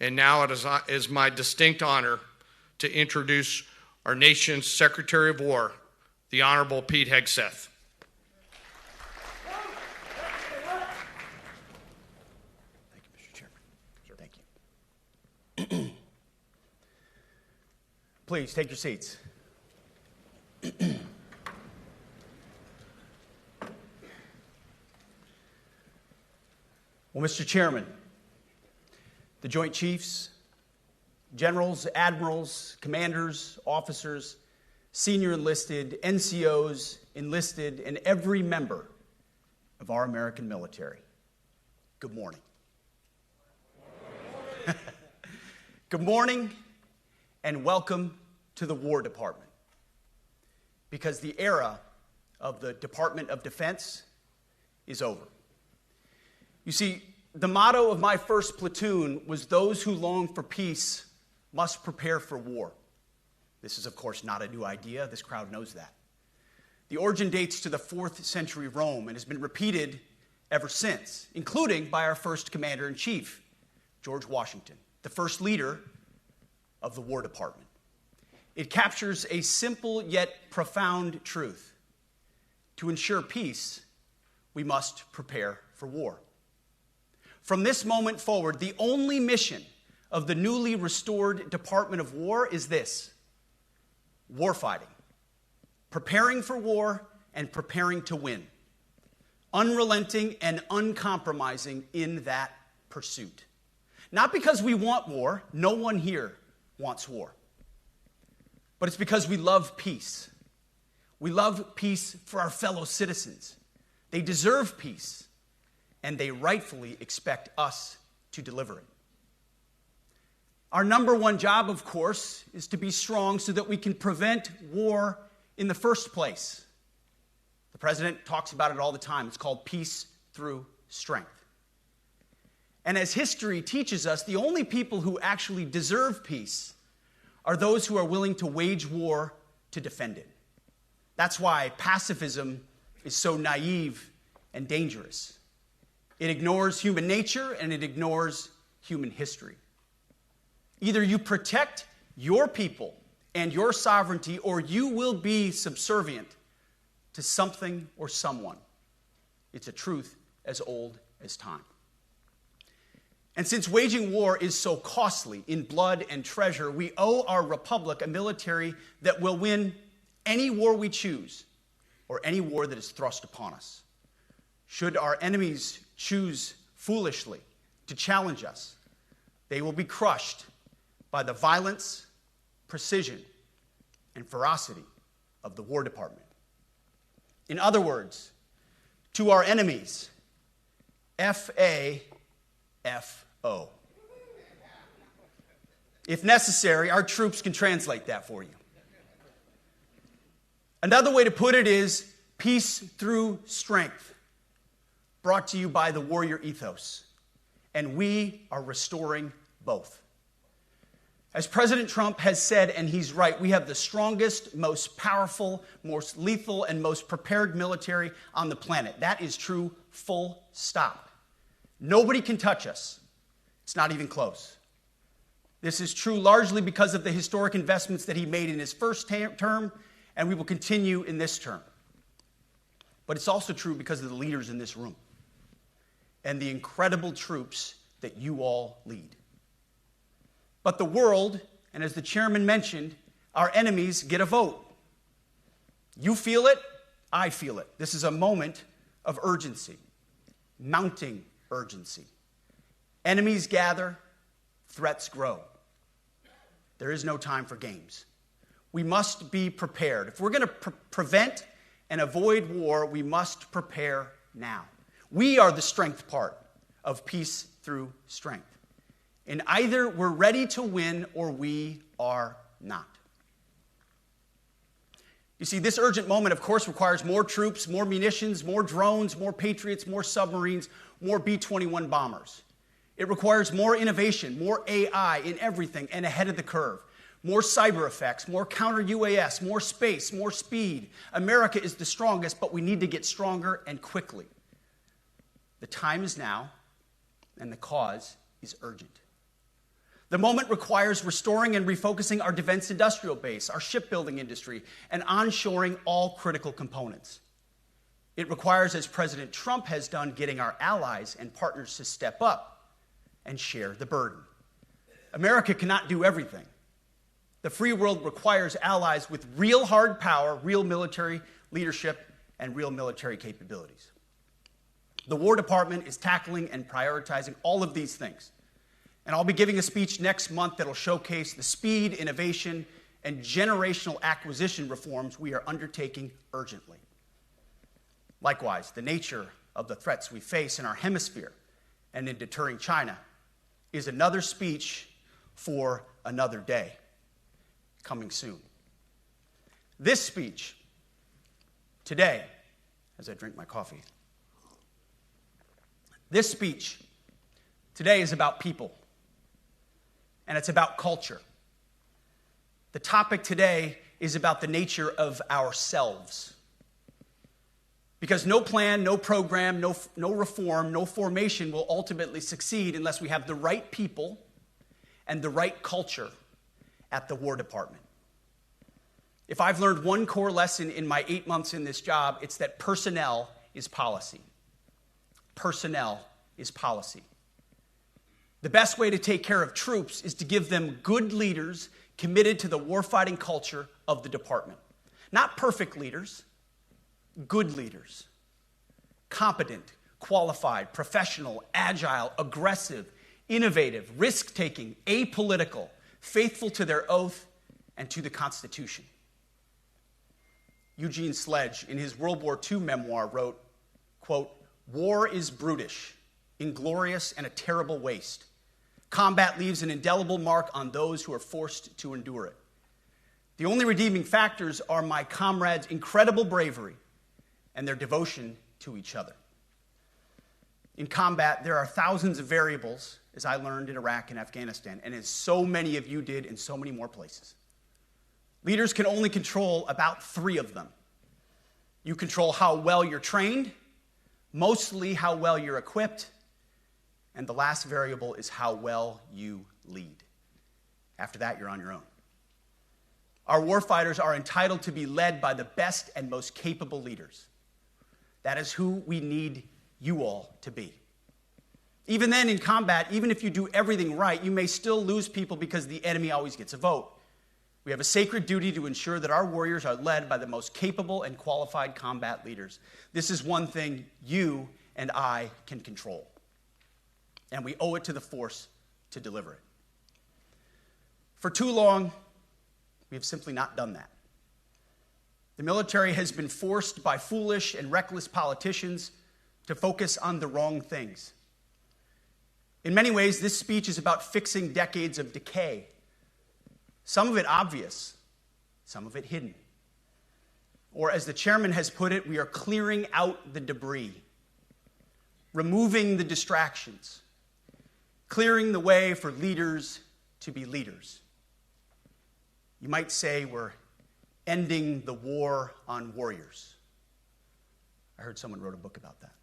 And now it is my distinct honor to introduce our nation's Secretary of War, the Honorable Pete Hegseth. Thank you, Mr. Chairman. Sure. Thank you. Please take your seats. Well, Mr. Chairman, the Joint Chiefs, generals, admirals, commanders, officers, senior enlisted, NCOs, enlisted, and every member of our American military, good morning. Good morning and welcome to the War Department, because the era of the Department of Defense is over. You see, the motto of my first platoon was, "Those who long for peace must prepare for war." This is, of course, not a new idea. This crowd knows that. The origin dates to the 4th century Rome and has been repeated ever since, including by our first commander-in-chief, George Washington, the first leader of the War Department. It captures a simple yet profound truth. To ensure peace, we must prepare for war. From this moment forward, the only mission of the newly restored Department of War is this: warfighting, preparing for war and preparing to win, unrelenting and uncompromising in that pursuit. Not because we want war, no one here wants war, but it's because we love peace. We love peace for our fellow citizens. They deserve peace, and they rightfully expect us to deliver it. Our number one job, of course, is to be strong so that we can prevent war in the first place. The president talks about it all the time. It's called peace through strength. And as history teaches us, the only people who actually deserve peace are those who are willing to wage war to defend it. That's why pacifism is so naive and dangerous. It ignores human nature and it ignores human history. Either you protect your people and your sovereignty, or you will be subservient to something or someone. It's a truth as old as time. And since waging war is so costly in blood and treasure, we owe our republic a military that will win any war we choose, or any war that is thrust upon us. Should our enemies choose foolishly to challenge us, they will be crushed by the violence, precision, and ferocity of the War Department. In other words, to our enemies, F-A-F-O. If necessary, our troops can translate that for you. Another way to put it is peace through strength, brought to you by the warrior ethos. And we are restoring both. As President Trump has said, and he's right, we have the strongest, most powerful, most lethal, and most prepared military on the planet. That is true, full stop. Nobody can touch us. It's not even close. This is true largely because of the historic investments that he made in his first term, and we will continue in this term. But it's also true because of the leaders in this room and the incredible troops that you all lead. But the world, and as the chairman mentioned, our enemies get a vote. You feel it, I feel it. This is a moment of urgency, mounting urgency. Enemies gather, threats grow. There is no time for games. We must be prepared. If we're going to prevent and avoid war, we must prepare now. We are the strength part of peace through strength. And either we're ready to win or we are not. You see, this urgent moment, of course, requires more troops, more munitions, more drones, more Patriots, more submarines, more B-21 bombers. It requires more innovation, more AI in everything and ahead of the curve. More cyber effects, more counter-UAS, more space, more speed. America is the strongest, but we need to get stronger and quickly. The time is now, and the cause is urgent. The moment requires restoring and refocusing our defense industrial base, our shipbuilding industry, and onshoring all critical components. It requires, as President Trump has done, getting our allies and partners to step up and share the burden. America cannot do everything. The free world requires allies with real hard power, real military leadership, and real military capabilities. The War Department is tackling and prioritizing all of these things. And I'll be giving a speech next month that'll showcase the speed, innovation, and generational acquisition reforms we are undertaking urgently. Likewise, the nature of the threats we face in our hemisphere and in deterring China is another speech for another day, coming soon. This speech today, as I drink my coffee, this speech today is about people, and it's about culture. The topic today is about the nature of ourselves. Because no plan, no program, no reform, no formation will ultimately succeed unless we have the right people and the right culture at the War Department. If I've learned one core lesson in my 8 months in this job, it's that personnel is policy. Personnel is policy. The best way to take care of troops is to give them good leaders committed to the warfighting culture of the department. Not perfect leaders, good leaders. Competent, qualified, professional, agile, aggressive, innovative, risk-taking, apolitical, faithful to their oath and to the Constitution. Eugene Sledge, in his World War II memoir, wrote, quote, "War is brutish, inglorious, and a terrible waste. Combat leaves an indelible mark on those who are forced to endure it. The only redeeming factors are my comrades' incredible bravery and their devotion to each other." In combat, there are thousands of variables, as I learned in Iraq and Afghanistan, and as so many of you did in so many more places. Leaders can only control about 3 of them. You control how well you're trained, mostly how well you're equipped, and the last variable is how well you lead. After that, you're on your own. Our warfighters are entitled to be led by the best and most capable leaders. That is who we need you all to be. Even then, in combat, even if you do everything right, you may still lose people because the enemy always gets a vote. We have a sacred duty to ensure that our warriors are led by the most capable and qualified combat leaders. This is one thing you and I can control, and we owe it to the force to deliver it. For too long, we have simply not done that. The military has been forced by foolish and reckless politicians to focus on the wrong things. In many ways, this speech is about fixing decades of decay. Some of it obvious, some of it hidden. Or as the chairman has put it, we are clearing out the debris, removing the distractions, clearing the way for leaders to be leaders. You might say we're ending the war on warriors. I heard someone wrote a book about that.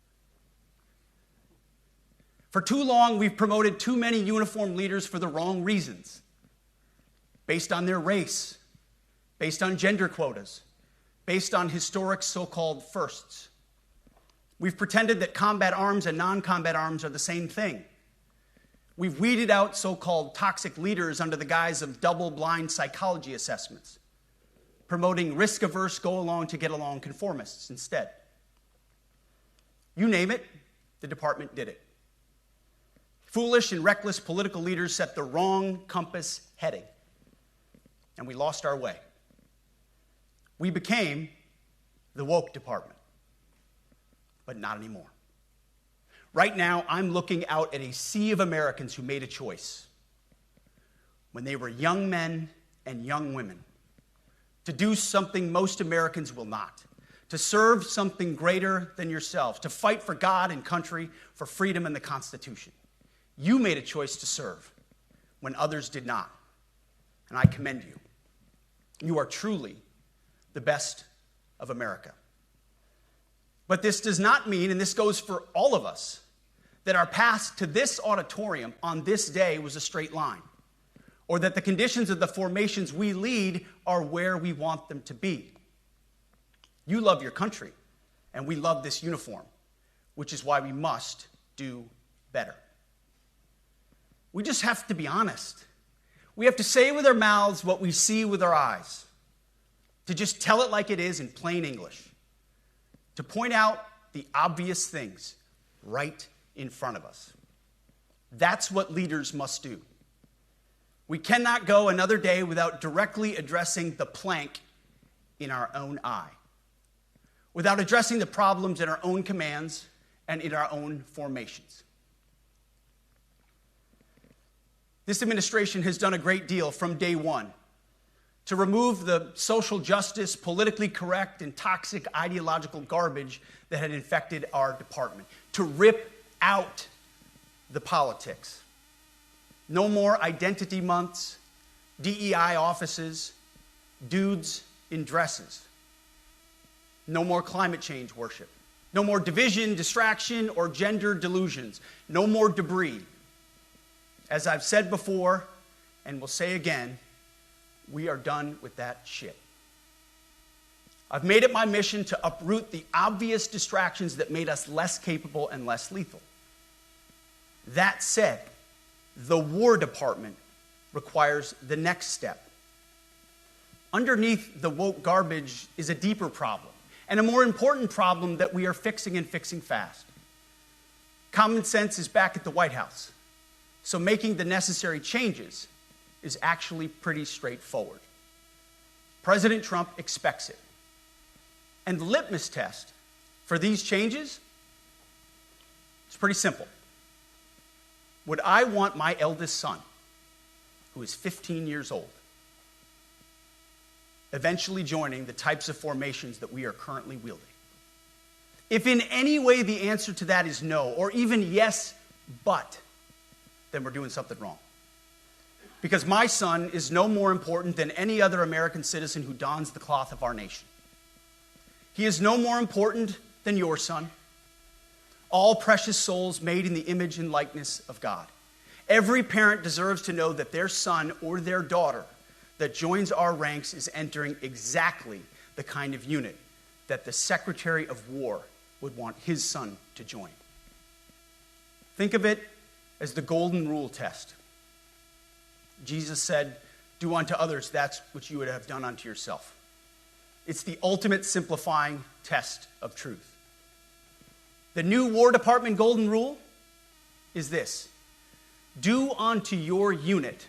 For too long, we've promoted too many uniformed leaders for the wrong reasons, based on their race, based on gender quotas, based on historic so-called firsts. We've pretended that combat arms and non-combat arms are the same thing. We've weeded out so-called toxic leaders under the guise of double-blind psychology assessments, promoting risk-averse, go-along-to-get-along conformists instead. You name it, the department did it. Foolish and reckless political leaders set the wrong compass heading, and we lost our way. We became the woke department, but not anymore. Right now, I'm looking out at a sea of Americans who made a choice when they were young men and young women to do something most Americans will not, to serve something greater than yourselves, to fight for God and country, for freedom and the Constitution. You made a choice to serve when others did not, and I commend you. You are truly the best of America. But this does not mean, and this goes for all of us, that our path to this auditorium on this day was a straight line. or that the conditions of the formations we lead are where we want them to be. You love your country, and we love this uniform, which is why we must do better. We just have to be honest. We have to say with our mouths what we see with our eyes, to just tell it like it is in plain English, to point out the obvious things right in front of us. That's what leaders must do. We cannot go another day without directly addressing the plank in our own eye, without addressing the problems in our own commands and in our own formations. This administration has done a great deal from day one to remove the social justice, politically correct, and toxic ideological garbage that had infected our department, to rip out the politics. No more identity months, DEI offices, dudes in dresses. No more climate change worship. No more division, distraction, or gender delusions. No more debris. As I've said before, and will say again, we are done with that shit. I've made it my mission to uproot the obvious distractions that made us less capable and less lethal. That said, the War Department requires the next step. Underneath the woke garbage is a deeper problem, and a more important problem that we are fixing and fixing fast. Common sense is back at the White House, so making the necessary changes is actually pretty straightforward. President Trump expects it. And the litmus test for these changes is pretty simple. Would I want my eldest son, who is 15 years old, eventually joining the types of formations that we are currently wielding? If in any way the answer to that is no, or even yes, but, then we're doing something wrong. Because my son is no more important than any other American citizen who dons the cloth of our nation. He is no more important than your son. All precious souls made in the image and likeness of God. Every parent deserves to know that their son or their daughter that joins our ranks is entering exactly the kind of unit that the Secretary of War would want his son to join. Think of it as the golden rule test. Jesus said, "Do unto others that which you would have done unto yourself." It's the ultimate simplifying test of truth. The new War Department golden rule is this: do unto your unit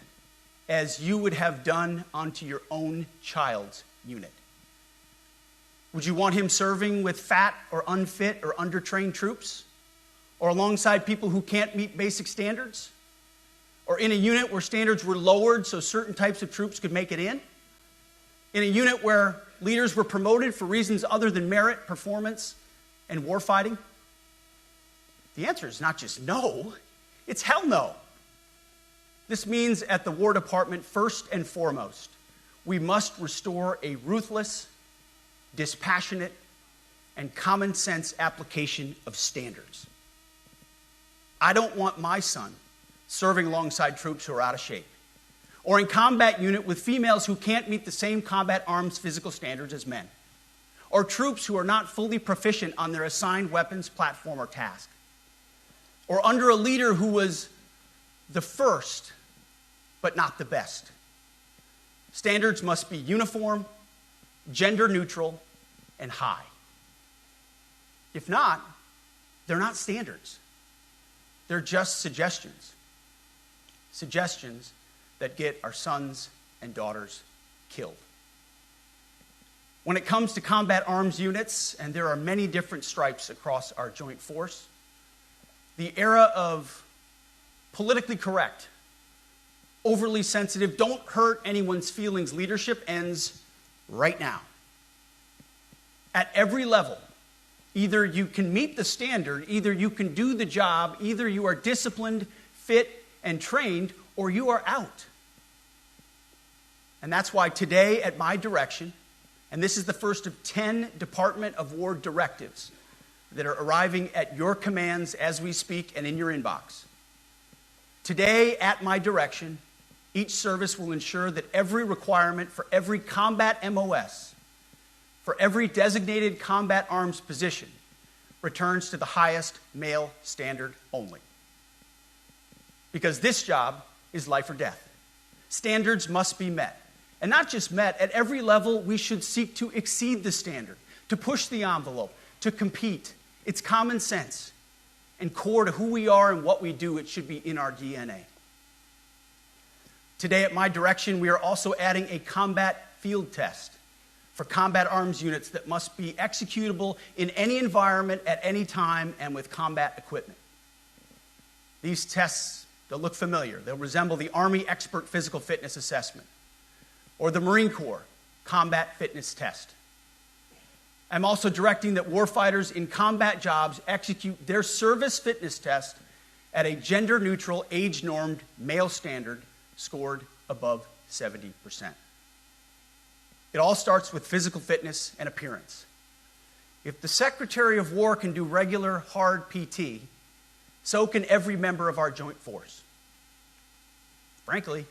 as you would have done unto your own child's unit. Would you want him serving with fat or unfit or undertrained troops? Or alongside people who can't meet basic standards? Or in a unit where standards were lowered so certain types of troops could make it in? In a unit where leaders were promoted for reasons other than merit, performance, and warfighting? The answer is not just no, it's hell no. This means at the War Department, first and foremost, we must restore a ruthless, dispassionate, and common sense application of standards. I don't want my son serving alongside troops who are out of shape, or in combat unit with females who can't meet the same combat arms physical standards as men, or troops who are not fully proficient on their assigned weapons, platform, or task, or under a leader who was the first but not the best. Standards must be uniform, gender neutral, and high. If not, they're not standards. They're just suggestions. Suggestions that get our sons and daughters killed. When it comes to combat arms units, and there are many different stripes across our joint force, the era of politically correct, overly sensitive, don't hurt anyone's feelings leadership ends right now. At every level, either you can meet the standard, either you can do the job, either you are disciplined, fit, and trained, or you are out. And that's why today, at my direction, and this is the first of 10 Department of War directives that are arriving at your commands as we speak and in your inbox. Today, at my direction, each service will ensure that every requirement for every combat MOS, for every designated combat arms position, returns to the highest male standard only. Because this job is life or death. Standards must be met. And not just met, at every level we should seek to exceed the standard, to push the envelope, to compete. It's common sense and core to who we are and what we do. It should be in our DNA. Today at my direction, we are also adding a combat field test for combat arms units that must be executable in any environment at any time and with combat equipment. These tests, they'll look familiar. They'll resemble the Army Expert Physical Fitness Assessment or the Marine Corps Combat Fitness Test. I'm also directing that warfighters in combat jobs execute their service fitness test at a gender-neutral, age-normed male standard scored above 70%. It all starts with physical fitness and appearance. If the Secretary of War can do regular, hard PT, so can every member of our joint force. Frankly,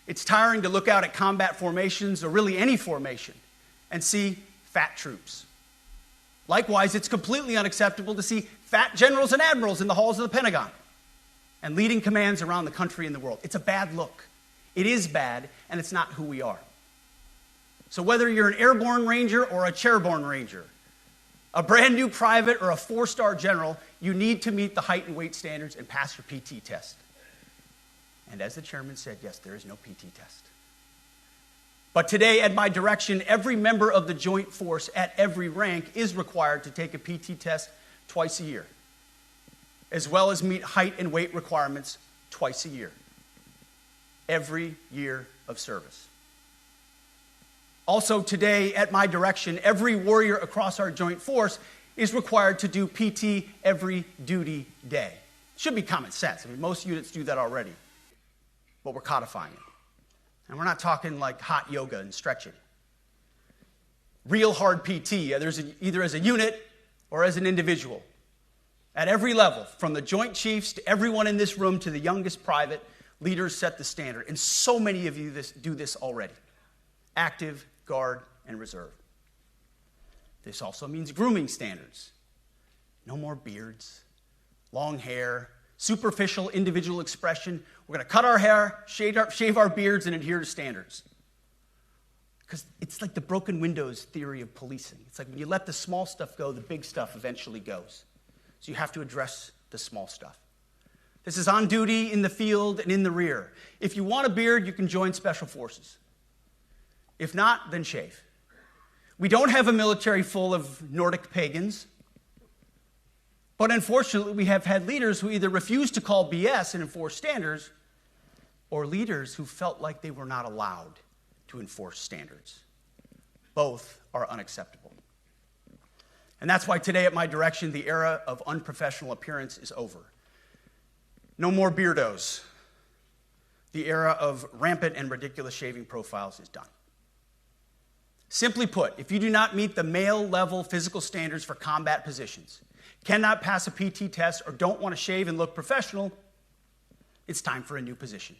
it's tiring to look out at combat formations, or really any formation, and see fat troops. Likewise, it's completely unacceptable to see fat generals and admirals in the halls of the Pentagon and leading commands around the country and the world. It's a bad look. It is bad, and it's not who we are. So whether you're an airborne ranger or a chairborne ranger, a brand new private or a 4-star general, you need to meet the height and weight standards and pass your PT test. And as the chairman said, yes, there is no PT test. But today, at my direction, every member of the joint force at every rank is required to take a PT test twice a year, as well as meet height and weight requirements twice a year, every year of service. Also today, at my direction, every warrior across our joint force is required to do PT every duty day. Should be common sense. I mean, most units do that already, but we're codifying it. And we're not talking like hot yoga and stretching. Real hard PT, either as a unit or as an individual. At every level, from the Joint Chiefs to everyone in this room to the youngest private, leaders set the standard. And so many of you do this already. Active, Guard, and Reserve. This also means grooming standards. No more beards, long hair, superficial individual expression. We're going to cut our hair, shave our beards, and adhere to standards. Because it's like the broken windows theory of policing. It's like when you let the small stuff go, the big stuff eventually goes. So you have to address the small stuff. This is on duty, in the field, and in the rear. If you want a beard, you can join Special Forces. If not, then shave. We don't have a military full of Nordic pagans. But unfortunately, we have had leaders who either refuse to call BS and enforce standards, or leaders who felt like they were not allowed to enforce standards. Both are unacceptable. And that's why today, at my direction, the era of unprofessional appearance is over. No more beardos. The era of rampant and ridiculous shaving profiles is done. Simply put, if you do not meet the male-level physical standards for combat positions, cannot pass a PT test, or don't want to shave and look professional, it's time for a new position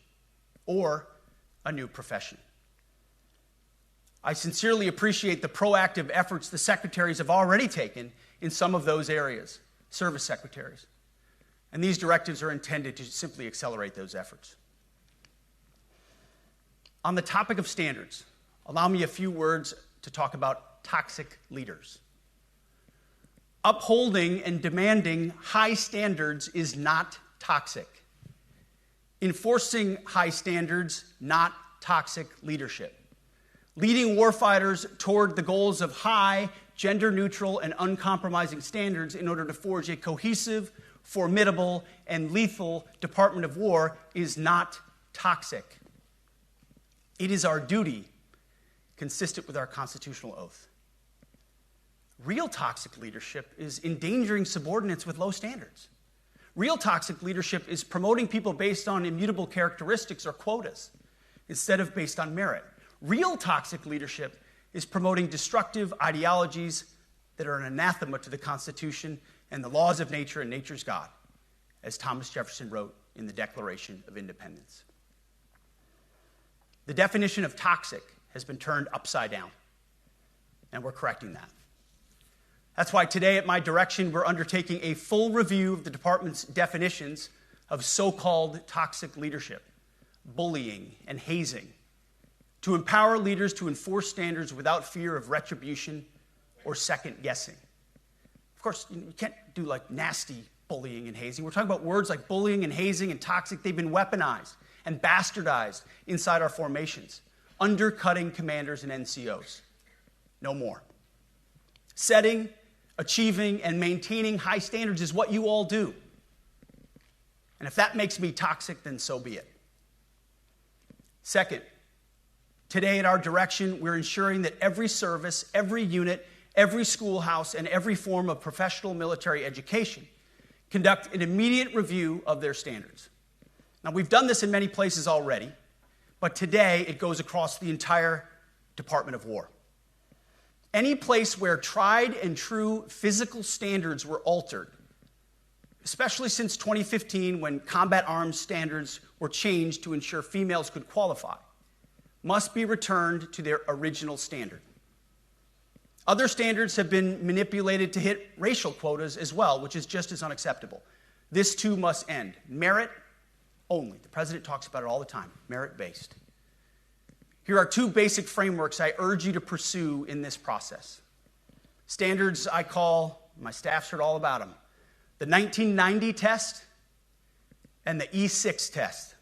or a new profession. I sincerely appreciate the proactive efforts the secretaries have already taken in some of those areas, service secretaries. And these directives are intended to simply accelerate those efforts. On the topic of standards, allow me a few words to talk about toxic leaders. Upholding and demanding high standards is not toxic. Enforcing high standards, not toxic leadership. Leading warfighters toward the goals of high, gender-neutral, and uncompromising standards in order to forge a cohesive, formidable, and lethal Department of War is not toxic. It is our duty, consistent with our constitutional oath. Real toxic leadership is endangering subordinates with low standards. Real toxic leadership is promoting people based on immutable characteristics or quotas instead of based on merit. Real toxic leadership is promoting destructive ideologies that are an anathema to the Constitution and the laws of nature and nature's God, as Thomas Jefferson wrote in the Declaration of Independence. The definition of toxic has been turned upside down, and we're correcting that. That's why today, at my direction, we're undertaking a full review of the department's definitions of so-called toxic leadership, bullying, and hazing, to empower leaders to enforce standards without fear of retribution or second guessing. Of course, you can't do like nasty bullying and hazing. We're talking about words like bullying and hazing and toxic. They've been weaponized and bastardized inside our formations, undercutting commanders and NCOs. No more. Setting, achieving, and maintaining high standards is what you all do. And if that makes me toxic, then so be it. Second, today at our direction, we're ensuring that every service, every unit, every schoolhouse, and every form of professional military education conduct an immediate review of their standards. Now, we've done this in many places already, but today it goes across the entire Department of War. Any place where tried and true physical standards were altered, especially since 2015 when combat arms standards were changed to ensure females could qualify, must be returned to their original standard. Other standards have been manipulated to hit racial quotas as well, which is just as unacceptable. This too must end. Merit only. The president talks about it all the time, merit-based. Here are two basic frameworks I urge you to pursue in this process. Standards I call, my staff's heard all about them, the 1990 test and the E6 test.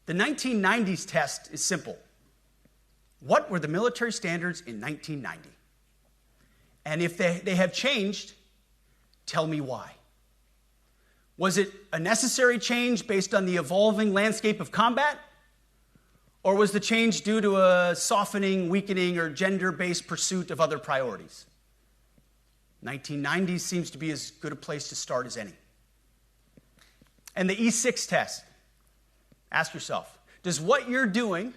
The 1990s test is simple. What were the military standards in 1990? And if they have changed, tell me why. Was it a necessary change based on the evolving landscape of combat? Or was the change due to a softening, weakening, or gender-based pursuit of other priorities? 1990 seems to be as good a place to start as any. And the E6 test. Ask yourself, does what you're doing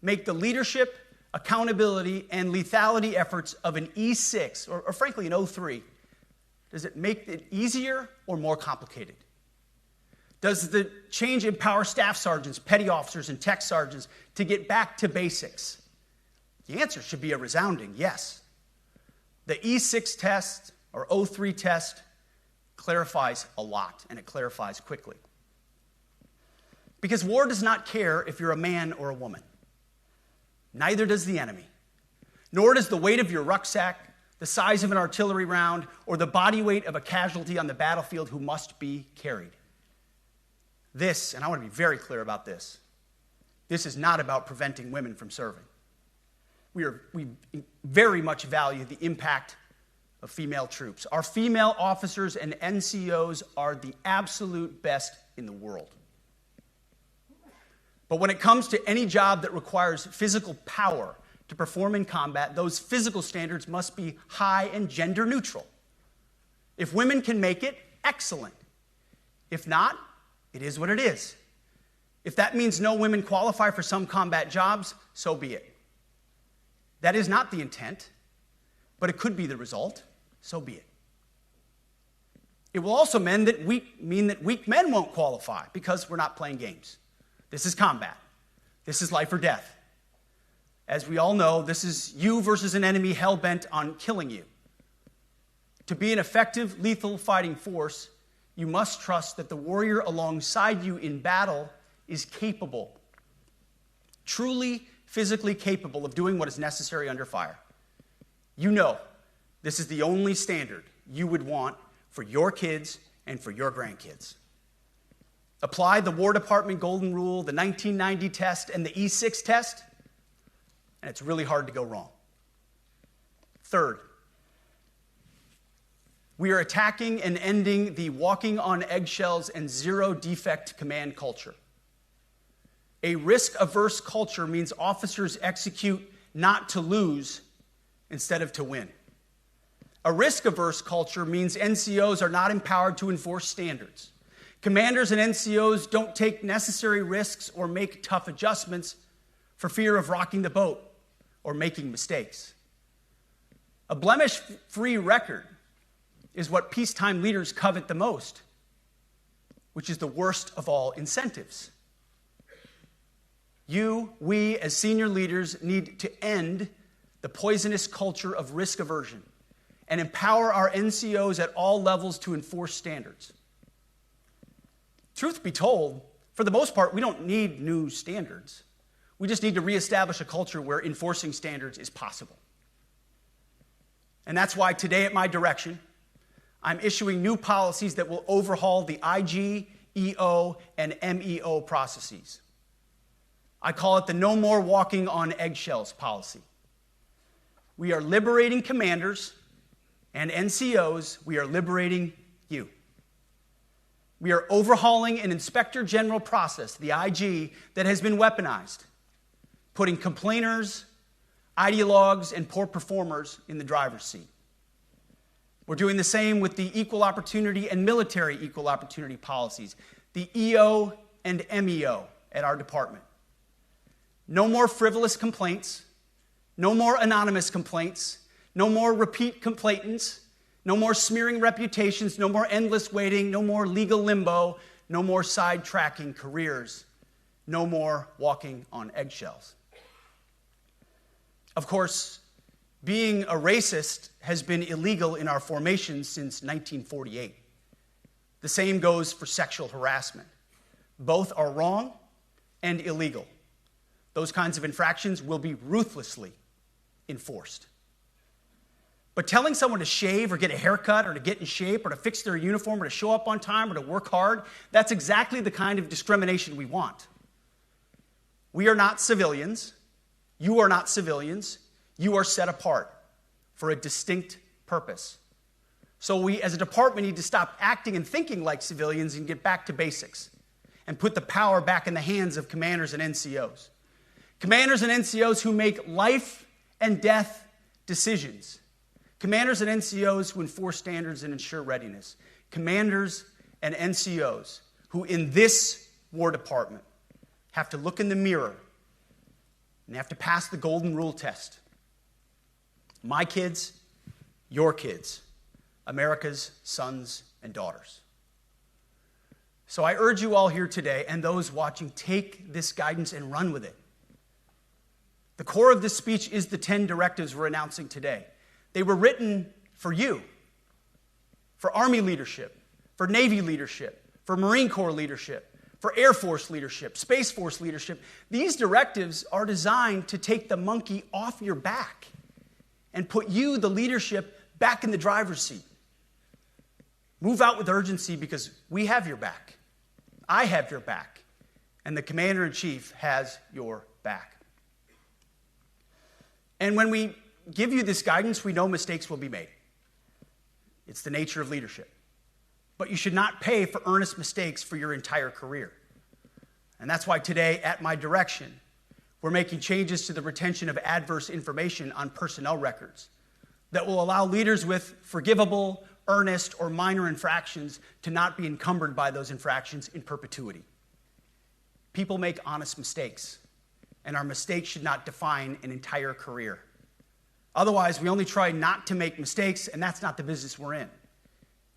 make the leadership, accountability, and lethality efforts of an E6, or frankly an O3, does it make it easier or more complicated? Does the change empower staff sergeants, petty officers, and tech sergeants to get back to basics? The answer should be a resounding yes. The E6 test, or O3 test, clarifies a lot, and it clarifies quickly. Because war does not care if you're a man or a woman. Neither does the enemy. Nor does the weight of your rucksack, the size of an artillery round, or the body weight of a casualty on the battlefield who must be carried. This, and I want to be very clear about this, this is not about preventing women from serving. We very much value the impact of female troops. Our female officers and NCOs are the absolute best in the world. But when it comes to any job that requires physical power to perform in combat, those physical standards must be high and gender neutral. If women can make it, excellent. If not, it is what it is. If that means no women qualify for some combat jobs, so be it. That is not the intent, but it could be the result, so be it. It will also mean that weak men won't qualify because we're not playing games. This is combat. This is life or death. As we all know, this is you versus an enemy hell-bent on killing you. To be an effective, lethal fighting force, you must trust that the warrior alongside you in battle is capable, truly physically capable of doing what is necessary under fire. You know this is the only standard you would want for your kids and for your grandkids. Apply the War Department Golden Rule, the 1990 test, and the E6 test, and it's really hard to go wrong. Third, we are attacking and ending the walking on eggshells and zero-defect command culture. A risk-averse culture means officers execute not to lose instead of to win. A risk-averse culture means NCOs are not empowered to enforce standards. Commanders and NCOs don't take necessary risks or make tough adjustments for fear of rocking the boat or making mistakes. A blemish-free record is what peacetime leaders covet the most, which is the worst of all incentives. we as senior leaders need to end the poisonous culture of risk aversion and empower our NCOs at all levels to enforce standards. Truth be told, for the most part, we don't need new standards. We just need to reestablish a culture where enforcing standards is possible. And that's why today at my direction, I'm issuing new policies that will overhaul the IG, EO, and MEO processes. I call it the No More Walking on Eggshells policy. We are liberating commanders and NCOs. We are liberating you. We are overhauling an inspector general process, the IG, that has been weaponized, putting complainers, ideologues, and poor performers in the driver's seat. We're doing the same with the equal opportunity and military equal opportunity policies, the EO and MEO at our department. No more frivolous complaints, no more anonymous complaints, no more repeat complainants, no more smearing reputations, no more endless waiting, no more legal limbo, no more sidetracking careers, no more walking on eggshells. Of course, being a racist has been illegal in our formation since 1948. The same goes for sexual harassment. Both are wrong and illegal. Those kinds of infractions will be ruthlessly enforced. But telling someone to shave or get a haircut or to get in shape or to fix their uniform or to show up on time or to work hard, that's exactly the kind of discrimination we want. We are not civilians. You are not civilians. You are set apart for a distinct purpose. So we as a department need to stop acting and thinking like civilians and get back to basics and put the power back in the hands of commanders and NCOs. Commanders and NCOs who make life and death decisions. Commanders and NCOs who enforce standards and ensure readiness. Commanders and NCOs who in this War Department have to look in the mirror and have to pass the golden rule test. My kids, your kids, America's sons and daughters. So I urge you all here today and those watching, take this guidance and run with it. The core of this speech is the 10 directives we're announcing today. They were written for you, for Army leadership, for Navy leadership, for Marine Corps leadership, for Air Force leadership, Space Force leadership. These directives are designed to take the monkey off your back and put you, the leadership, back in the driver's seat. Move out with urgency because we have your back. I have your back. And the Commander-in-Chief has your back. And when we give you this guidance, we know mistakes will be made. It's the nature of leadership. But you should not pay for earnest mistakes for your entire career. And that's why today, at my direction, we're making changes to the retention of adverse information on personnel records that will allow leaders with forgivable, earnest, or minor infractions to not be encumbered by those infractions in perpetuity. People make honest mistakes, and our mistakes should not define an entire career. Otherwise, we only try not to make mistakes, and that's not the business we're in.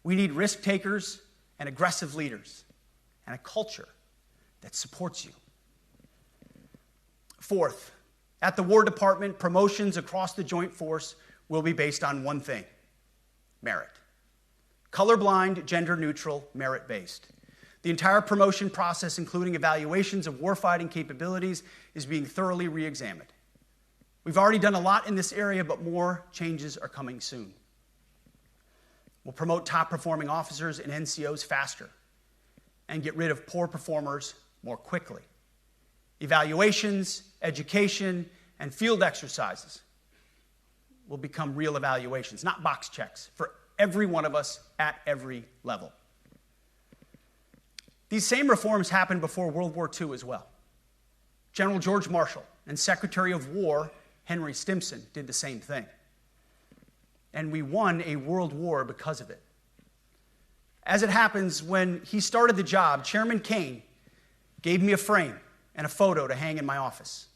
We need risk takers and aggressive leaders and a culture that supports you. Fourth, at the War Department, promotions across the Joint Force will be based on one thing: merit. Colorblind, gender-neutral, merit-based. The entire promotion process, including evaluations of warfighting capabilities, is being thoroughly re-examined. We've already done a lot in this area, but more changes are coming soon. We'll promote top-performing officers and NCOs faster and get rid of poor performers more quickly. Evaluations, education, and field exercises will become real evaluations, not box checks, for every one of us at every level. These same reforms happened before World War II as well. General George Marshall and Secretary of War Henry Stimson did the same thing. And we won a world war because of it. As it happens, when he started the job, Chairman Kane gave me a frame and a photo to hang in my office.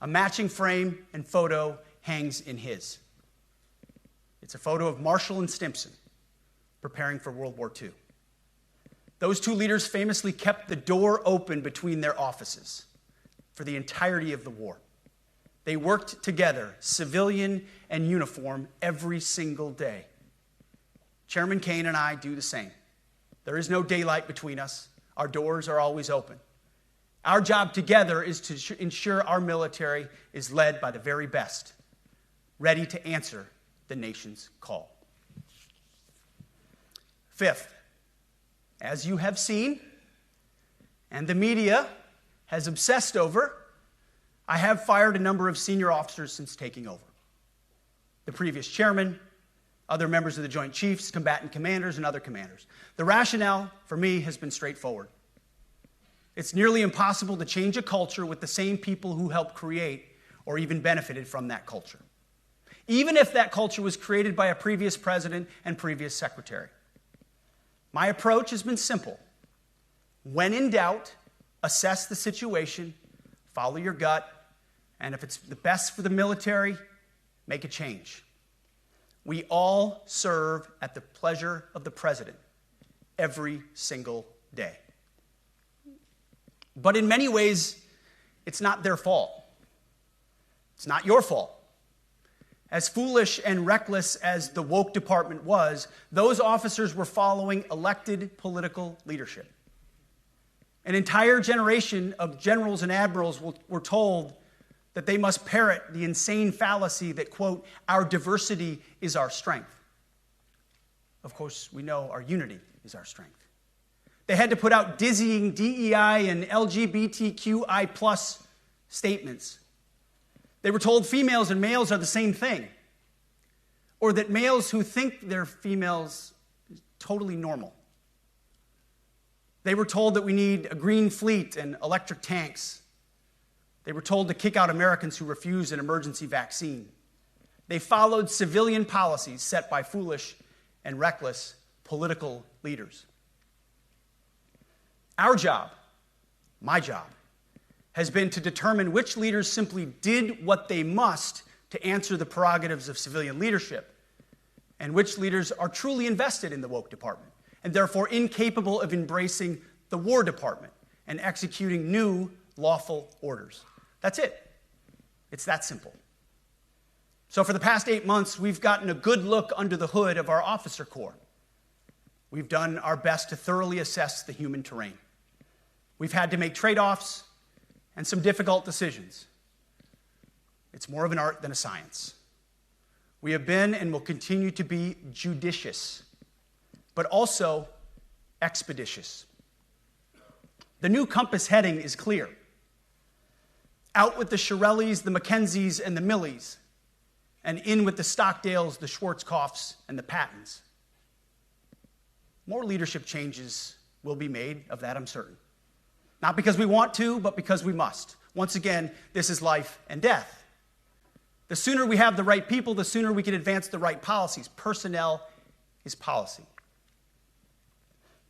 A matching frame and photo hangs in his. It's a photo of Marshall and Stimson preparing for World War II. Those two leaders famously kept the door open between their offices. for the entirety of the war. They worked together, civilian and uniform, every single day. Chairman Kane and I do the same. There is no daylight between us. Our doors are always open. Our job together is to ensure our military is led by the very best, ready to answer the nation's call. Fifth, as you have seen, and the media has obsessed over, I have fired a number of senior officers since taking over. The previous chairman, other members of the Joint Chiefs, combatant commanders, and other commanders. The rationale for me has been straightforward. It's nearly impossible to change a culture with the same people who helped create or even benefited from that culture, even if that culture was created by a previous president and previous secretary. My approach has been simple. When in doubt, assess the situation, follow your gut, and if it's the best for the military, make a change. We all serve at the pleasure of the president every single day. But in many ways, it's not their fault. It's not your fault. As foolish and reckless as the woke department was, those officers were following elected political leadership. An entire generation of generals and admirals were told that they must parrot the insane fallacy that, quote, our diversity is our strength. Of course, we know our unity is our strength. They had to put out dizzying DEI and LGBTQI+ statements. They were told females and males are the same thing, or that males who think they're females is totally normal. They were told that we need a green fleet and electric tanks. They were told to kick out Americans who refused an emergency vaccine. They followed civilian policies set by foolish and reckless political leaders. Our job, my job, has been to determine which leaders simply did what they must to answer the prerogatives of civilian leadership, and which leaders are truly invested in the woke department, and therefore incapable of embracing the War Department and executing new lawful orders. That's it. It's that simple. So for the past 8 months, we've gotten a good look under the hood of our officer corps. We've done our best to thoroughly assess the human terrain. We've had to make trade-offs and some difficult decisions. It's more of an art than a science. We have been and will continue to be judicious, but also expeditious. The new compass heading is clear. Out with the Shirellis, the Mackenzies, and the Millies, and in with the Stockdales, the Schwarzkopfs, and the Pattons. More leadership changes will be made, of that I'm certain. Not because we want to, but because we must. Once again, this is life and death. The sooner we have the right people, the sooner we can advance the right policies. Personnel is policy.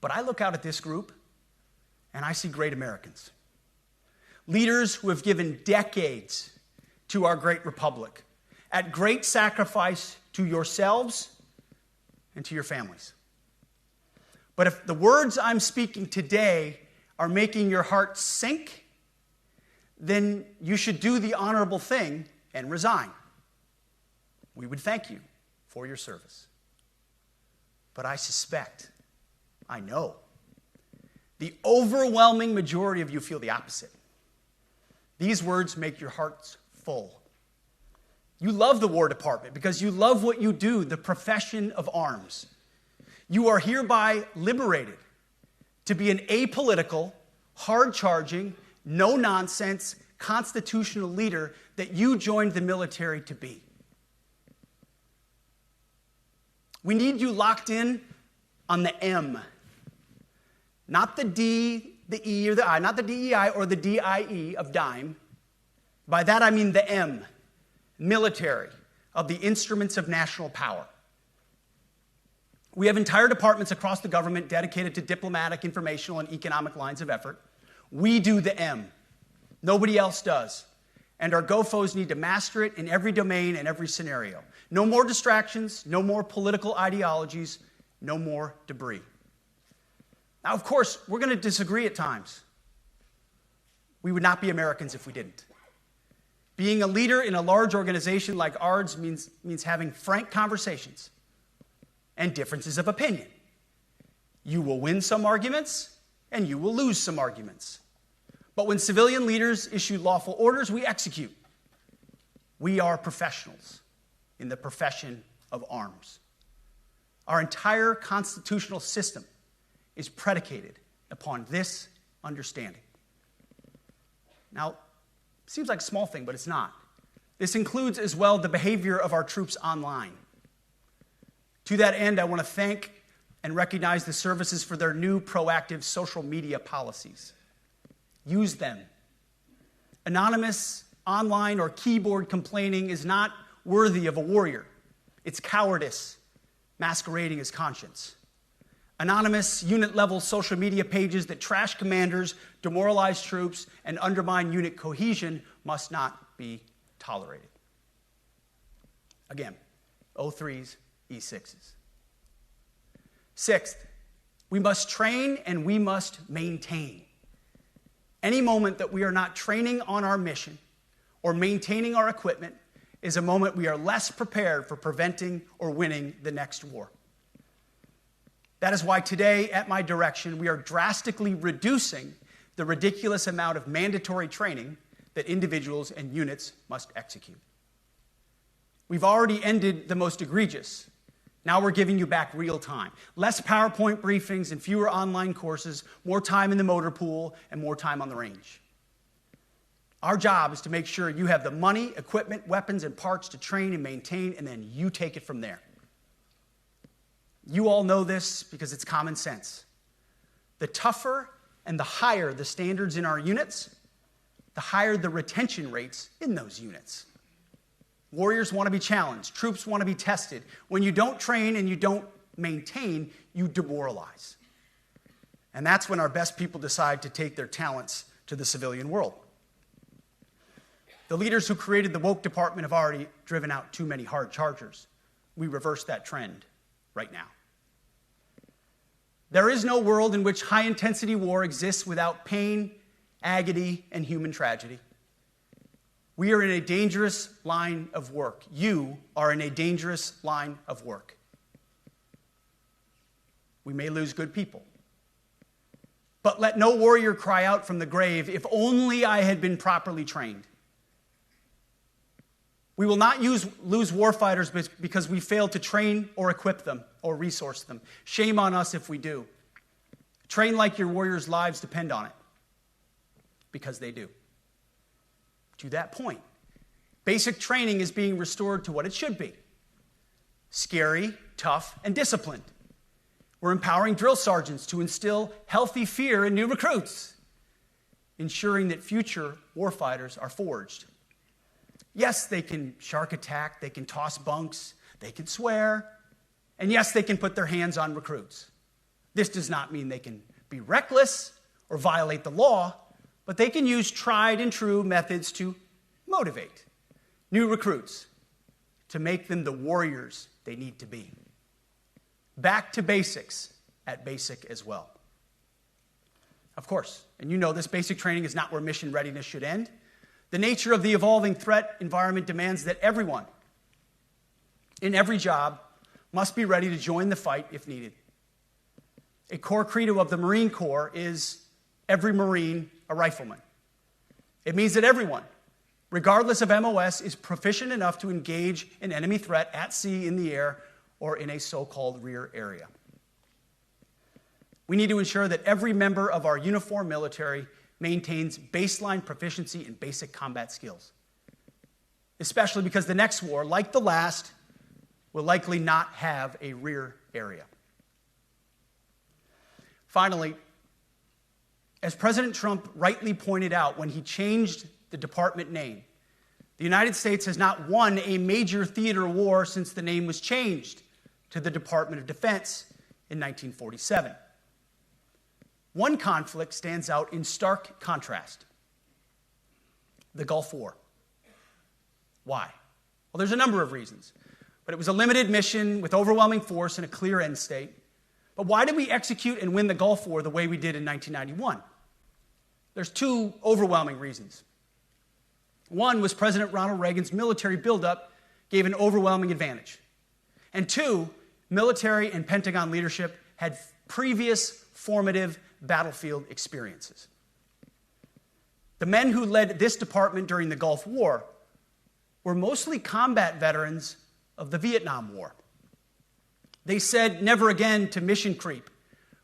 But I look out at this group, and I see great Americans. Leaders who have given decades to our great republic, at great sacrifice to yourselves and to your families. But if the words I'm speaking today are making your heart sink, then you should do the honorable thing and resign. We would thank you for your service. But I suspect, I know, the overwhelming majority of you feel the opposite. These words make your hearts full. You love the War Department because you love what you do, the profession of arms. You are hereby liberated to be an apolitical, hard-charging, no-nonsense, constitutional leader that you joined the military to be. We need you locked in on the M, not the D, the E, or the I, not the DEI or the DIE of dime. By that I mean the M, military, of the instruments of national power. We have entire departments across the government dedicated to diplomatic, informational, and economic lines of effort. We do the M. Nobody else does. And our GOFOs need to master it in every domain and every scenario. No more distractions, no more political ideologies, no more debris. Now, of course, we're going to disagree at times. We would not be Americans if we didn't. Being a leader in a large organization like ours means having frank conversations and differences of opinion. You will win some arguments, and you will lose some arguments. But when civilian leaders issue lawful orders, we execute. We are professionals in the profession of arms. Our entire constitutional system is predicated upon this understanding. Now, seems like a small thing, but it's not. This includes as well the behavior of our troops online. To that end, I want to thank and recognize the services for their new proactive social media policies. Use them. Anonymous, online, or keyboard complaining is not worthy of a warrior. It's cowardice masquerading as conscience. Anonymous, unit-level social media pages that trash commanders, demoralize troops, and undermine unit cohesion must not be tolerated. Again, O3s, E6s. Sixth, we must train and we must maintain. Any moment that we are not training on our mission or maintaining our equipment is a moment we are less prepared for preventing or winning the next war. That is why today, at my direction, we are drastically reducing the ridiculous amount of mandatory training that individuals and units must execute. We've already ended the most egregious. Now we're giving you back real time. Less PowerPoint briefings and fewer online courses, more time in the motor pool, and more time on the range. Our job is to make sure you have the money, equipment, weapons, and parts to train and maintain, and then you take it from there. You all know this because it's common sense. The tougher and the higher the standards in our units, the higher the retention rates in those units. Warriors want to be challenged. Troops want to be tested. When you don't train and you don't maintain, you demoralize. And that's when our best people decide to take their talents to the civilian world. The leaders who created the woke department have already driven out too many hard chargers. We reverse that trend right now. There is no world in which high-intensity war exists without pain, agony, and human tragedy. We are in a dangerous line of work. You are in a dangerous line of work. We may lose good people. But let no warrior cry out from the grave, "If only I had been properly trained." We will not lose warfighters because we failed to train or equip them or resource them. Shame on us if we do. Train like your warriors' lives depend on it, because they do. To that point, basic training is being restored to what it should be: scary, tough, and disciplined. We're empowering drill sergeants to instill healthy fear in new recruits, ensuring that future warfighters are forged. Yes, they can shark attack, they can toss bunks, they can swear, and yes, they can put their hands on recruits. This does not mean they can be reckless or violate the law, but they can use tried and true methods to motivate new recruits, to make them the warriors they need to be. Back to basics at basic as well. Of course, and you know this, basic training is not where mission readiness should end. The nature of the evolving threat environment demands that everyone, in every job, must be ready to join the fight if needed. A core credo of the Marine Corps is every Marine a rifleman. It means that everyone, regardless of MOS, is proficient enough to engage an enemy threat at sea, in the air, or in a so-called rear area. We need to ensure that every member of our uniformed military maintains baseline proficiency in basic combat skills, especially because the next war, like the last, will likely not have a rear area. Finally, as President Trump rightly pointed out when he changed the department name, the United States has not won a major theater war since the name was changed to the Department of Defense in 1947. One conflict stands out in stark contrast: the Gulf War. Why? Well, there's a number of reasons, but it was a limited mission with overwhelming force and a clear end state. But why did we execute and win the Gulf War the way we did in 1991? There's two overwhelming reasons. One was President Ronald Reagan's military buildup gave an overwhelming advantage. And two, military and Pentagon leadership had previous formative battlefield experiences. The men who led this department during the Gulf War were mostly combat veterans of the Vietnam War. They said never again to mission creep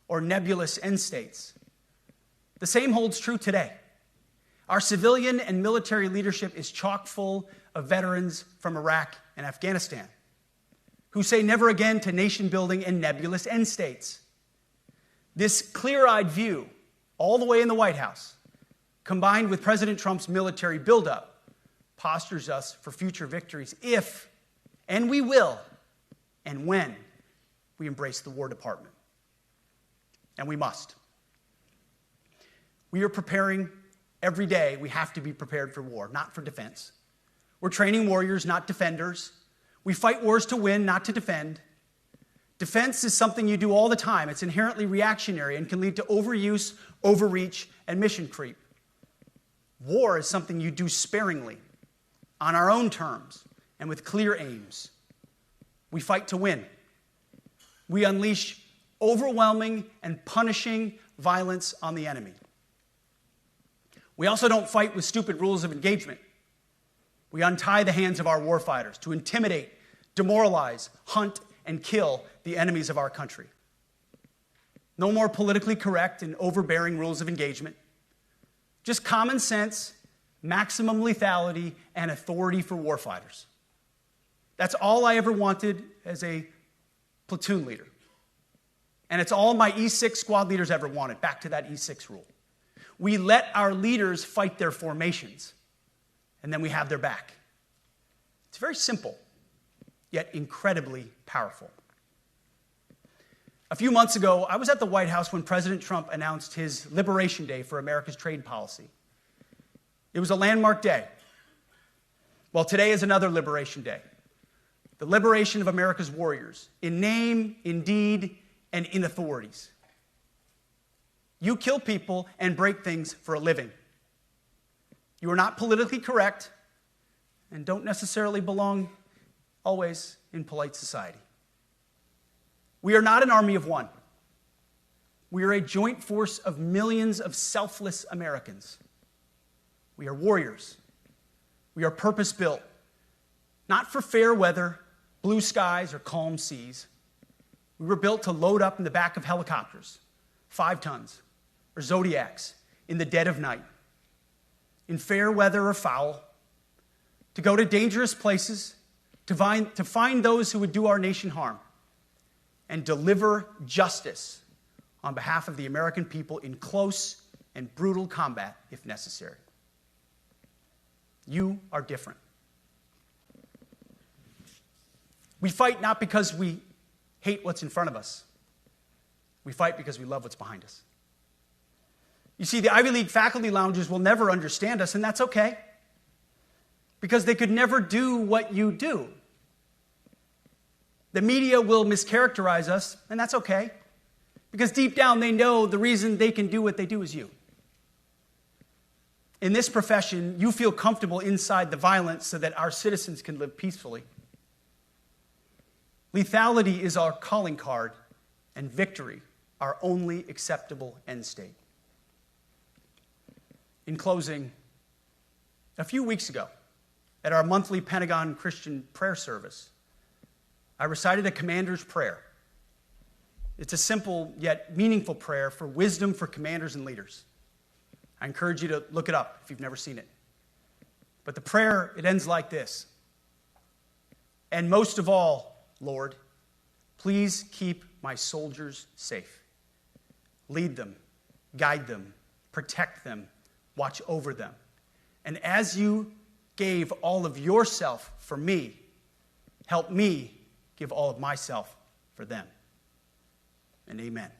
or nebulous end states. The same holds true today. Our civilian and military leadership is chock full of veterans from Iraq and Afghanistan who say never again to nation building and nebulous end states. This clear-eyed view, all the way in the White House, combined with President Trump's military buildup, postures us for future victories if, and we will, and when we embrace the War Department. And we must. We are preparing every day. We have to be prepared for war, not for defense. We're training warriors, not defenders. We fight wars to win, not to defend. Defense is something you do all the time. It's inherently reactionary and can lead to overuse, overreach, and mission creep. War is something you do sparingly, on our own terms, and with clear aims. We fight to win. We unleash overwhelming and punishing violence on the enemy. We also don't fight with stupid rules of engagement. We untie the hands of our warfighters to intimidate, demoralize, hunt, and kill the enemies of our country. No more politically correct and overbearing rules of engagement. Just common sense, maximum lethality, and authority for warfighters. That's all I ever wanted as a platoon leader. And it's all my E6 squad leaders ever wanted, back to that E6 rule. We let our leaders fight their formations, and then we have their back. It's very simple, yet incredibly powerful. A few months ago, I was at the White House when President Trump announced his Liberation Day for America's trade policy. It was a landmark day. Well, today is another Liberation Day. The liberation of America's warriors, in name, in deed, and in authorities. You kill people and break things for a living. You are not politically correct and don't necessarily belong always in polite society. We are not an army of one. We are a joint force of millions of selfless Americans. We are warriors. We are purpose-built, not for fair weather, blue skies, or calm seas. We were built to load up in the back of helicopters, 5 tons, or Zodiacs, in the dead of night, in fair weather or foul, to go to dangerous places, to find those who would do our nation harm, and deliver justice on behalf of the American people in close and brutal combat if necessary. You are different. We fight not because we hate what's in front of us. We fight because we love what's behind us. You see, the Ivy League faculty lounges will never understand us, and that's okay, because they could never do what you do. The media will mischaracterize us, and that's okay, because deep down they know the reason they can do what they do is you. In this profession, you feel comfortable inside the violence so that our citizens can live peacefully. Lethality is our calling card, and victory our only acceptable end state. In closing, a few weeks ago, at our monthly Pentagon Christian prayer service, I recited a commander's prayer. It's a simple yet meaningful prayer for wisdom for commanders and leaders. I encourage you to look it up if you've never seen it. But the prayer, it ends like this. And most of all, Lord, please keep my soldiers safe. Lead them, guide them, protect them, watch over them. And as you gave all of yourself for me, help me give all of myself for them. And amen.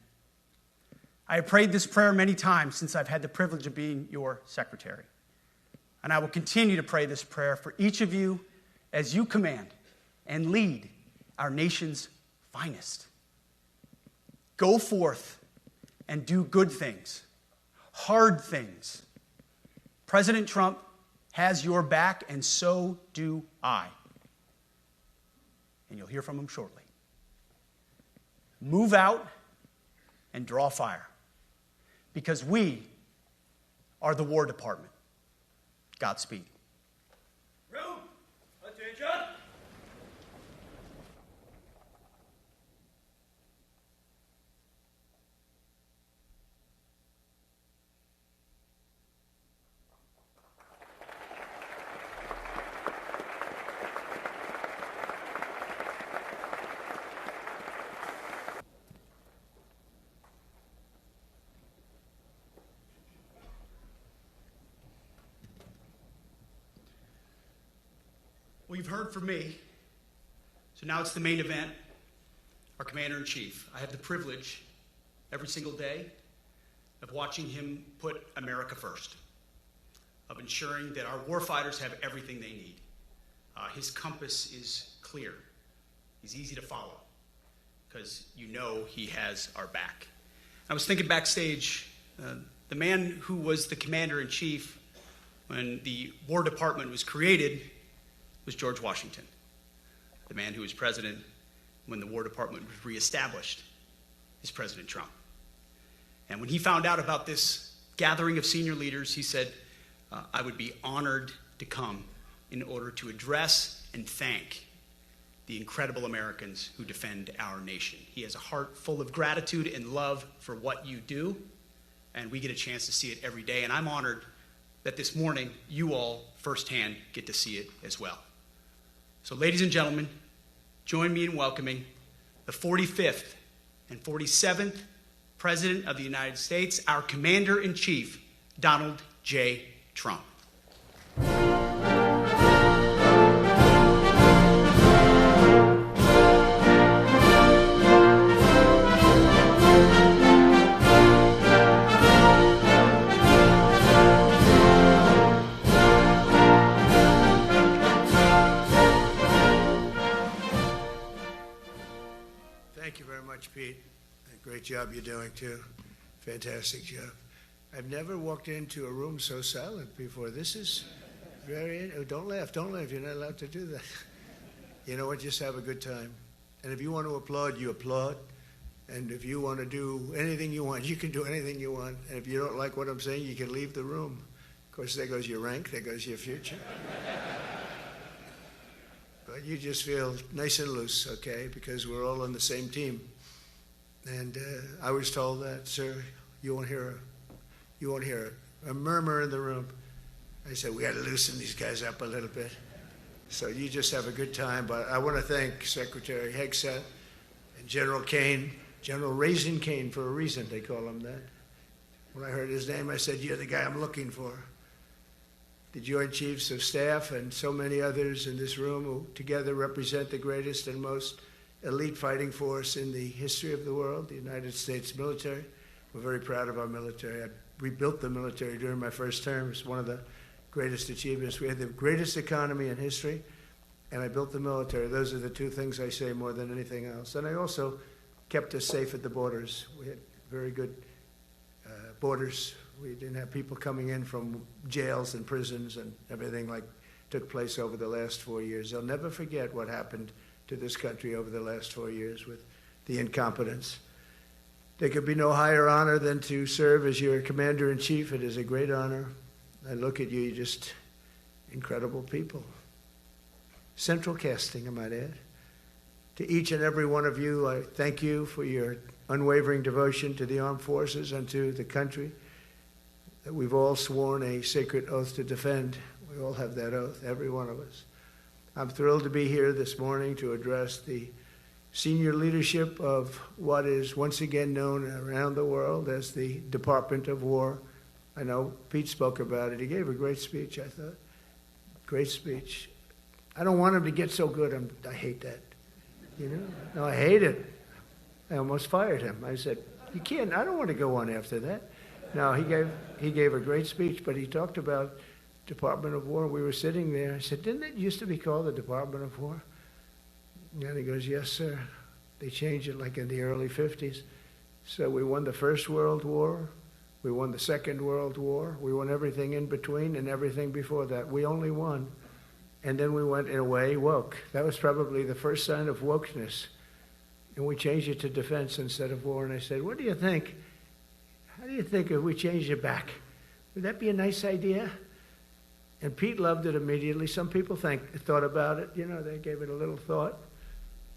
I have prayed this prayer many times since I've had the privilege of being your secretary. And I will continue to pray this prayer for each of you as you command and lead our nation's finest. Go forth and do good things, hard things. President Trump has your back, and so do I. And you'll hear from him shortly. Move out and draw fire, because we are the War Department. Godspeed. Room, attention. Well, you've heard from me, so now it's the main event, our Commander-in-Chief. I have the privilege every single day of watching him put America first, of ensuring that our warfighters have everything they need. His compass is clear. He's easy to follow, because you know he has our back. I was thinking backstage, the man who was the Commander-in-Chief when the War Department was created was George Washington. The man who was president when the War Department was reestablished is President Trump. And when he found out about this gathering of senior leaders, he said, I would be honored to come in order to address and thank the incredible Americans who defend our nation. He has a heart full of gratitude and love for what you do, and we get a chance to see it every day. And I'm honored that this morning you all firsthand get to see it as well. So ladies and gentlemen, join me in welcoming the 45th and 47th President of the United States, our Commander-in-Chief, Donald J. Trump. Thank you very much, Pete. Great job you're doing, too. Fantastic job. I've never walked into a room so silent before. This is very... Oh, don't laugh. Don't laugh. You're not allowed to do that. You know what? Just have a good time. And if you want to applaud, you applaud. And if you want to do anything you want, you can do anything you want. And if you don't like what I'm saying, you can leave the room. Of course, there goes your rank. There goes your future. But you just feel nice and loose, okay? Because we're all on the same team. And I was told that, sir, you won't hear a murmur in the room. I said, we got to loosen these guys up a little bit. So you just have a good time. But I want to thank Secretary Hegseth and General Kane, General Raisin Kane for a reason, they call him that. When I heard his name, I said, you're the guy I'm looking for. The Joint Chiefs of Staff and so many others in this room who together represent the greatest and most elite fighting force in the history of the world, the United States military. We're very proud of our military. I rebuilt the military during my first term. It's one of the greatest achievements. We had the greatest economy in history, and I built the military. Those are the two things I say more than anything else. And I also kept us safe at the borders. We had very good borders. We didn't have people coming in from jails and prisons and everything like took place over the last 4 years. They'll never forget what happened to this country over the last 4 years with the incompetence. There could be no higher honor than to serve as your Commander-in-Chief. It is a great honor. I look at you, you're just incredible people. Central casting, I might add. To each and every one of you, I thank you for your unwavering devotion to the armed forces and to the country that we've all sworn a sacred oath to defend. We all have that oath, every one of us. I'm thrilled to be here this morning to address the senior leadership of what is once again known around the world as the Department of War. I know Pete spoke about it. He gave a great speech, I thought. Great speech. I don't want him to get so good. I hate that. You know? No, I hate it. I almost fired him. I said, you can't, I don't want to go on after that. No, he gave a great speech, but he talked about Department of War. We were sitting there. I said, didn't it used to be called the Department of War? And he goes, yes, sir. They changed it like in the early 50s. So we won the First World War. We won the Second World War. We won everything in between and everything before that. We only won. And then we went, in a way, woke. That was probably the first sign of wokeness. And we changed it to defense instead of war. And I said, what do you think? How do you think if we changed it back? Would that be a nice idea? And Pete loved it immediately. Some people thought about it. You know, they gave it a little thought.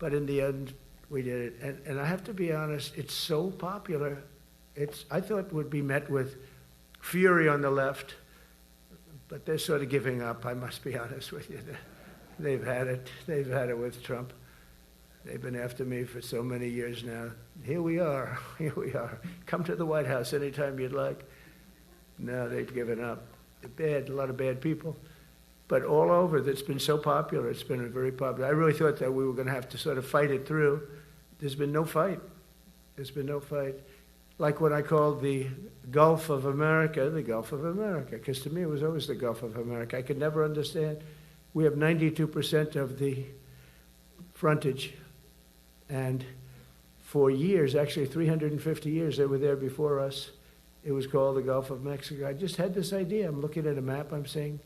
But in the end, we did it. And I have to be honest, it's so popular. I thought it would be met with fury on the left, but they're sort of giving up, I must be honest with you. They've had it. They've had it with Trump. They've been after me for so many years now. Here we are. Here we are. Come to the White House anytime you'd like. No, they've given up. They're bad, a lot of bad people. But all over, it's been so popular. It's been very popular. I really thought that we were going to have to sort of fight it through. There's been no fight. There's been no fight. Like what I called the Gulf of America, the Gulf of America, because to me it was always the Gulf of America. I could never understand. We have 92% of the frontage, and for years, actually 350 years, they were there before us. It was called the Gulf of Mexico. I just had this idea. I'm looking at a map, I'm saying,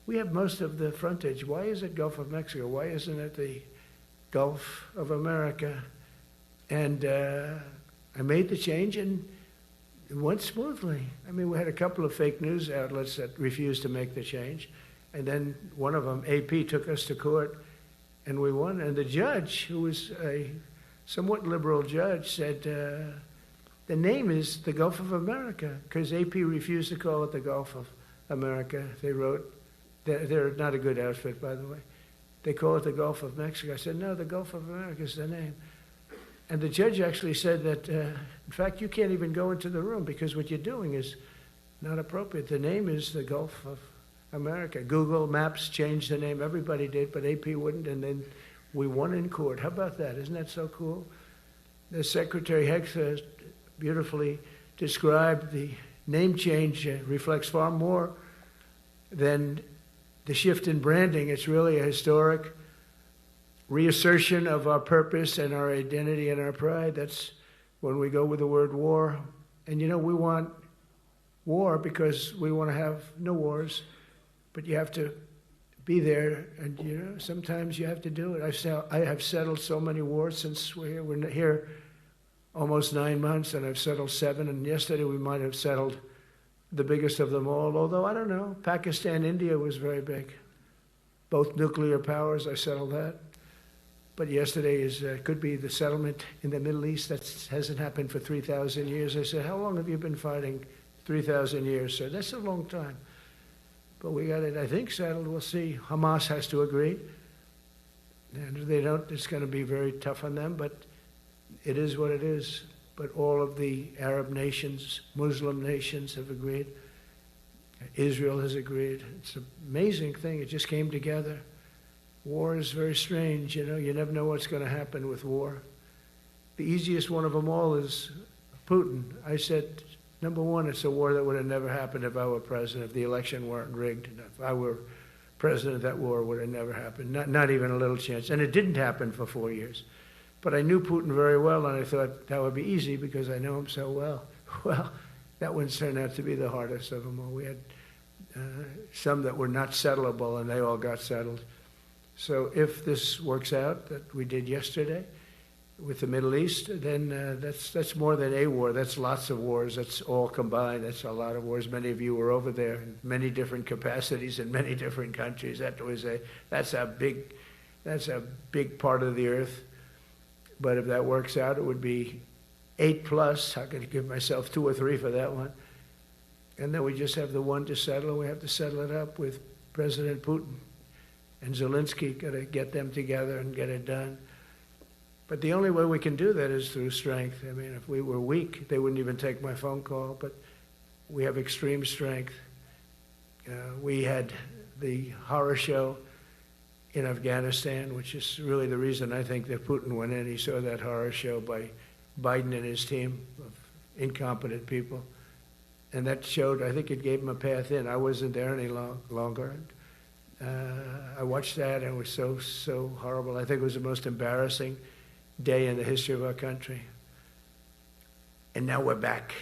we have most of the frontage. Why is it Gulf of Mexico? Why isn't it the Gulf of America? And I made the change, and it went smoothly. I mean, we had a couple of fake news outlets that refused to make the change. And then one of them, AP, took us to court, and we won. And the judge, who was a somewhat liberal judge, said, the name is the Gulf of America, because AP refused to call it the Gulf of America. They wrote, they're not a good outfit, by the way. They call it the Gulf of Mexico. I said, no, the Gulf of America is the name. And the judge actually said that, in fact, you can't even go into the room because what you're doing is not appropriate. The name is the Gulf of America. Google Maps changed the name. Everybody did, but AP wouldn't, and then we won in court. How about that? Isn't that so cool? The Secretary Hegseth beautifully described the name change reflects far more than the shift in branding. It's really a historic reassertion of our purpose and our identity and our pride. That's when we go with the word war. And you know, we want war because we want to have no wars, but you have to be there, and you know, sometimes you have to do it. I have settled so many wars since we're here. We're here almost 9 months, and I've settled 7, and yesterday we might have settled the biggest of them all, although I don't know. Pakistan, India was very big. Both nuclear powers, I settled that. But yesterday could be the settlement in the Middle East. That hasn't happened for 3,000 years. I said, how long have you been fighting? 3,000 years, sir. That's a long time. But we got it, I think, settled. We'll see. Hamas has to agree. And if they don't, it's going to be very tough on them. But it is what it is. But all of the Arab nations, Muslim nations have agreed. Israel has agreed. It's an amazing thing. It just came together. War is very strange, you know. You never know what's going to happen with war. The easiest one of them all is Putin. I said, number one, it's a war that would have never happened if I were president, if the election weren't rigged. If I were president, that war would have never happened, not even a little chance. And it didn't happen for 4 years. But I knew Putin very well, and I thought that would be easy because I know him so well. Well, that one turned out to be the hardest of them all. We had some that were not settlable, and they all got settled. So if this works out, that we did yesterday with the Middle East, then that's more than a war. That's lots of wars. That's all combined. That's a lot of wars. Many of you were over there in many different capacities in many different countries. That's a big part of the earth. But if that works out, it would be 8+. I'm going to give myself 2 or 3 for that one. And then we just have the one to settle, and we have to settle it up with President Putin. And Zelensky, got to get them together and get it done. But the only way we can do that is through strength. I mean, if we were weak, they wouldn't even take my phone call. But we have extreme strength. We had the horror show in Afghanistan, which is really the reason I think that Putin went in. He saw that horror show by Biden and his team of incompetent people. And that showed, I think it gave him a path in. I wasn't there any longer. I watched that, and it was so horrible. I think it was the most embarrassing day in the history of our country. And now we're back.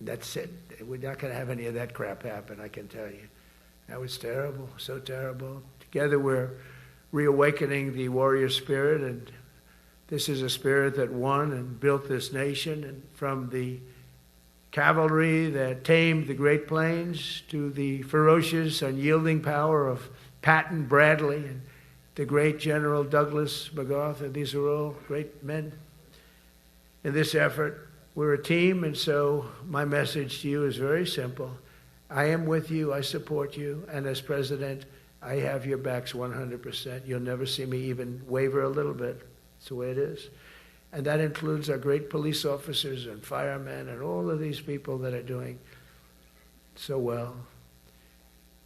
That's it. We're not going to have any of that crap happen, I can tell you. That was terrible, so terrible. Together we're reawakening the warrior spirit, and this is a spirit that won and built this nation, and from the cavalry that tamed the Great Plains to the ferocious, unyielding power of Patton Bradley and the great General Douglas MacArthur. These are all great men. In this effort, we're a team, and so my message to you is very simple. I am with you, I support you, and as president, I have your backs 100%. You'll never see me even waver a little bit. It's the way it is. And that includes our great police officers and firemen and all of these people that are doing so well.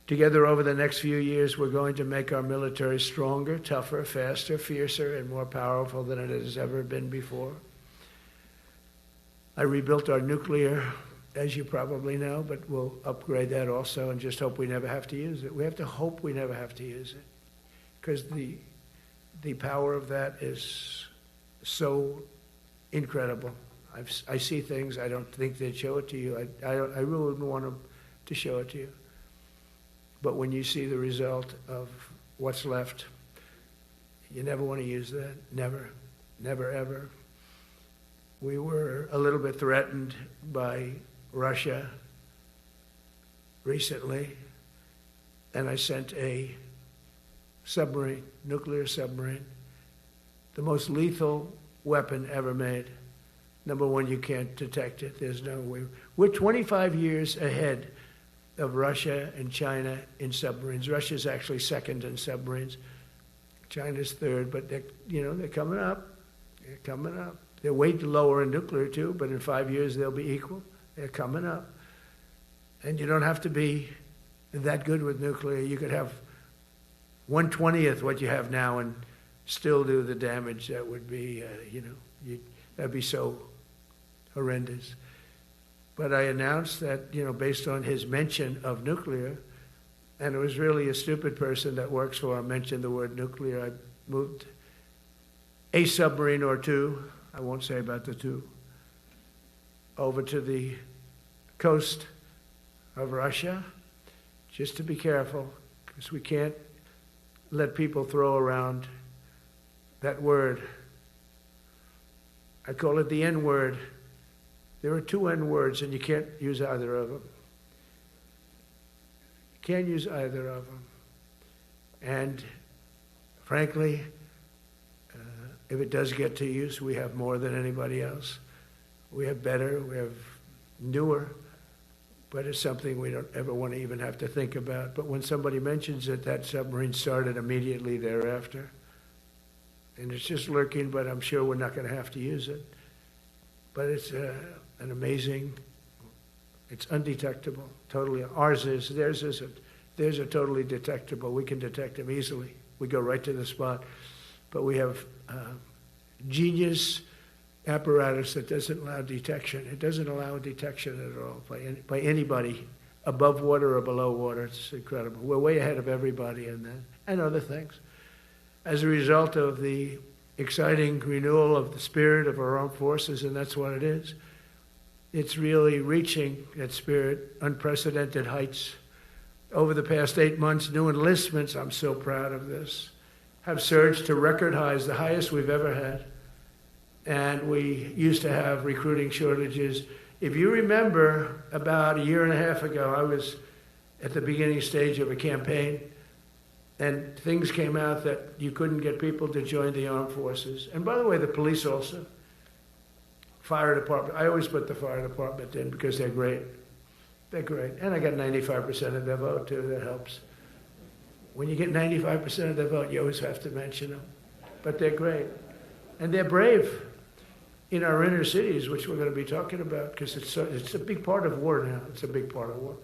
Together over the next few years, we're going to make our military stronger, tougher, faster, fiercer, and more powerful than it has ever been before. I rebuilt our nuclear, as you probably know, but we'll upgrade that also and just hope we never have to use it. We have to hope we never have to use it, because the power of that is so incredible. I see things, I don't think they'd show it to you. I really wouldn't want them to show it to you. But when you see the result of what's left, you never want to use that. Never, never, ever. We were a little bit threatened by Russia recently, and I sent a submarine, nuclear submarine, the most lethal weapon ever made. Number one, you can't detect it. There's no way. We're 25 years ahead of Russia and China in submarines. Russia's actually second in submarines. China's third, but they're coming up. They're coming up. They're way lower in nuclear too, but in 5 years they'll be equal. They're coming up. And you don't have to be that good with nuclear. You could have 1/20th what you have now and still do the damage that would be, that'd be so horrendous. But I announced that, based on his mention of nuclear, and it was really a stupid person that works for him mentioned the word nuclear, I moved a submarine or two, I won't say about the two, over to the coast of Russia, just to be careful, because we can't let people throw around that word. I call it the N-word. There are two N-words, and you can't use either of them. You can't use either of them. And frankly, if it does get to use, we have more than anybody else. We have better, we have newer, but it's something we don't ever want to even have to think about. But when somebody mentions it, that submarine started immediately thereafter. And it's just lurking, but I'm sure we're not going to have to use it. But it's an amazing, it's undetectable, totally. Ours is, theirs isn't. Theirs are totally detectable. We can detect them easily. We go right to the spot. But we have genius apparatus that doesn't allow detection. It doesn't allow detection at all by anybody above water or below water. It's incredible. We're way ahead of everybody in that and other things. As a result of the exciting renewal of the spirit of our armed forces, and that's what it is. It's really reaching that spirit, unprecedented heights. Over the past 8 months, new enlistments, I'm so proud of this, have surged to record highs, the highest we've ever had. And we used to have recruiting shortages. If you remember, about a year and a half ago, I was at the beginning stage of a campaign, and things came out that you couldn't get people to join the armed forces. And by the way, the police also. Fire department. I always put the fire department in because they're great. They're great. And I got 95% of their vote, too. That helps. When you get 95% of their vote, you always have to mention them. But they're great. And they're brave in our inner cities, which we're going to be talking about, because it's a big part of war now. It's a big part of war.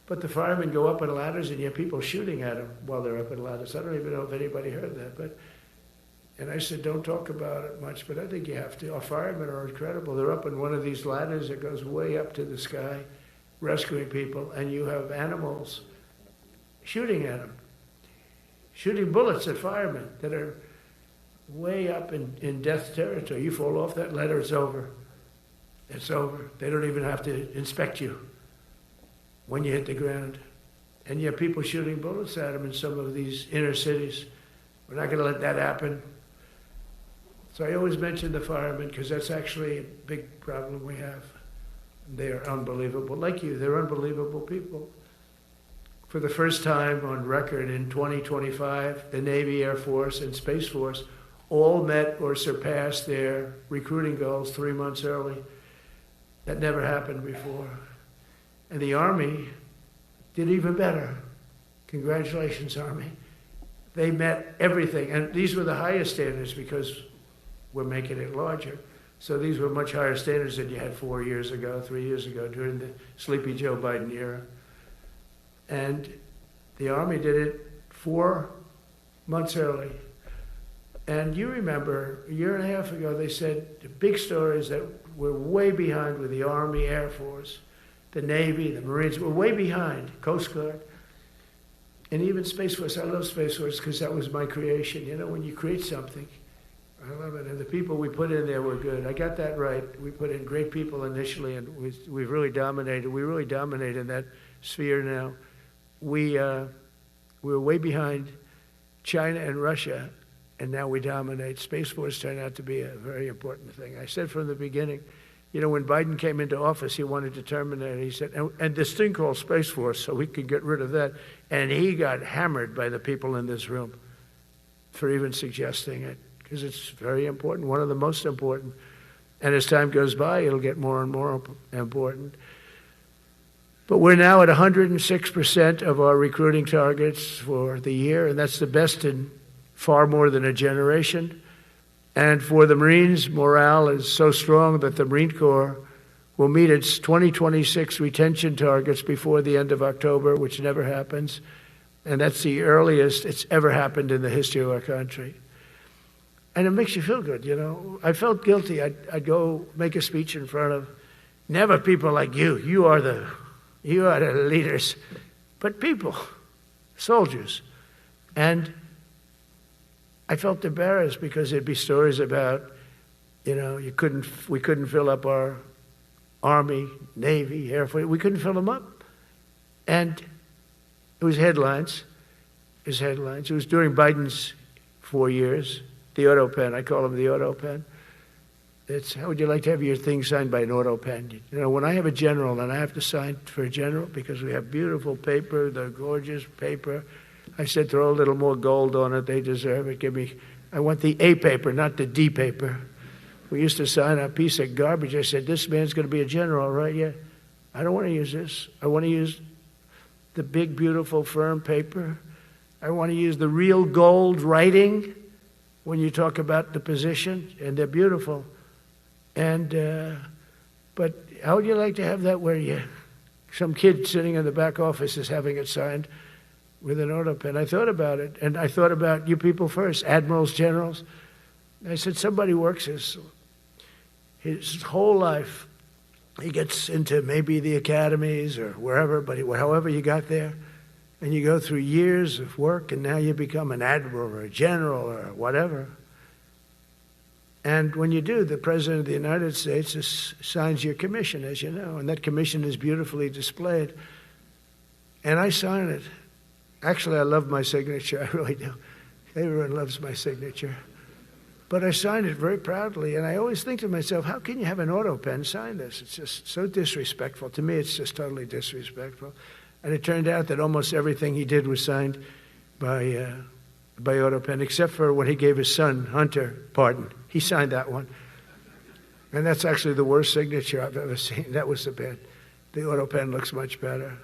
But the firemen go up on ladders, and you have people shooting at them while they're up on ladders. I don't even know if anybody heard that. And I said, don't talk about it much, but I think you have to. Our firemen are incredible. They're up on one of these ladders that goes way up to the sky, rescuing people, and you have animals shooting at them, shooting bullets at firemen that are way up in death territory. You fall off that ladder, it's over. It's over. They don't even have to inspect you when you hit the ground. And you have people shooting bullets at them in some of these inner cities. We're not going to let that happen. So I always mention the firemen because that's actually a big problem we have. They are unbelievable. Like you, they're unbelievable people. For the first time on record in 2025, the Navy, Air Force, and Space Force all met or surpassed their recruiting goals 3 months early. That never happened before. And the Army did even better. Congratulations, Army. They met everything. And these were the highest standards because we're making it larger. So these were much higher standards than you had 4 years ago, 3 years ago, during the Sleepy Joe Biden era. And the Army did it 4 months early. And you remember, a year and a half ago, they said the big stories that we're way behind with the Army, Air Force, the Navy, the Marines. We're way behind, Coast Guard. And even Space Force. I love Space Force because that was my creation. You know, when you create something, I love it. And the people we put in there were good. I got that right. We put in great people initially, and we've really dominated. We really dominate in that sphere now. We're way behind China and Russia, and now we dominate. Space Force turned out to be a very important thing. I said from the beginning, you know, when Biden came into office, he wanted to terminate it. He said, and this thing called Space Force, so we could get rid of that. And he got hammered by the people in this room for even suggesting it, because it's very important, one of the most important. And as time goes by, it'll get more and more important. But we're now at 106% of our recruiting targets for the year, and that's the best in far more than a generation. And for the Marines, morale is so strong that the Marine Corps will meet its 2026 retention targets before the end of October, which never happens. And that's the earliest it's ever happened in the history of our country. And it makes you feel good, you know. I felt guilty. I'd go make a speech in front of never people like you. You are the leaders, but people, soldiers. And I felt embarrassed because there'd be stories about, you know, we couldn't fill up our Army, Navy, Air Force. We couldn't fill them up. And it was headlines. It was during Biden's 4 years, the auto pen. I call him the auto pen. It's, how would you like to have your thing signed by an auto pen? You know, when I have a general and I have to sign for a general because we have beautiful paper, the gorgeous paper, I said, throw a little more gold on it. They deserve it. I want the A paper, not the D paper. We used to sign a piece of garbage. I said, this man's going to be a general, right? Yeah. I don't want to use this. I want to use the big, beautiful, firm paper. I want to use the real gold writing when you talk about the position, and they're beautiful. And, but how would you like to have that where some kid sitting in the back office is having it signed with an auto pen? I thought about it, and I thought about you people first, admirals, generals. I said, somebody works his whole life. He gets into maybe the academies or wherever, but however you got there, and you go through years of work, and now you become an admiral or a general or whatever. And when you do, the President of the United States signs your commission, as you know, and that commission is beautifully displayed. And I sign it. Actually, I love my signature. I really do. Everyone loves my signature. But I signed it very proudly, and I always think to myself, how can you have an auto pen sign this? It's just so disrespectful. To me, it's just totally disrespectful. And it turned out that almost everything he did was signed by auto pen, except for when he gave his son, Hunter, pardon. He signed that one. And that's actually the worst signature I've ever seen. That was the bad. The auto pen looks much better.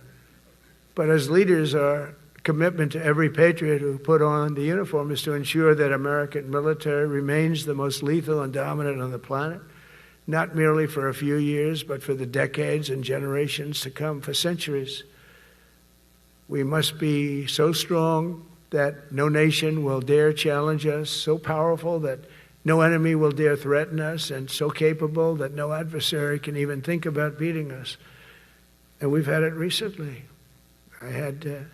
But as leaders, our commitment to every patriot who put on the uniform is to ensure that American military remains the most lethal and dominant on the planet, not merely for a few years, but for the decades and generations to come, for centuries. We must be so strong that no nation will dare challenge us, so powerful that no enemy will dare threaten us, and so capable that no adversary can even think about beating us. And we've had it recently. I had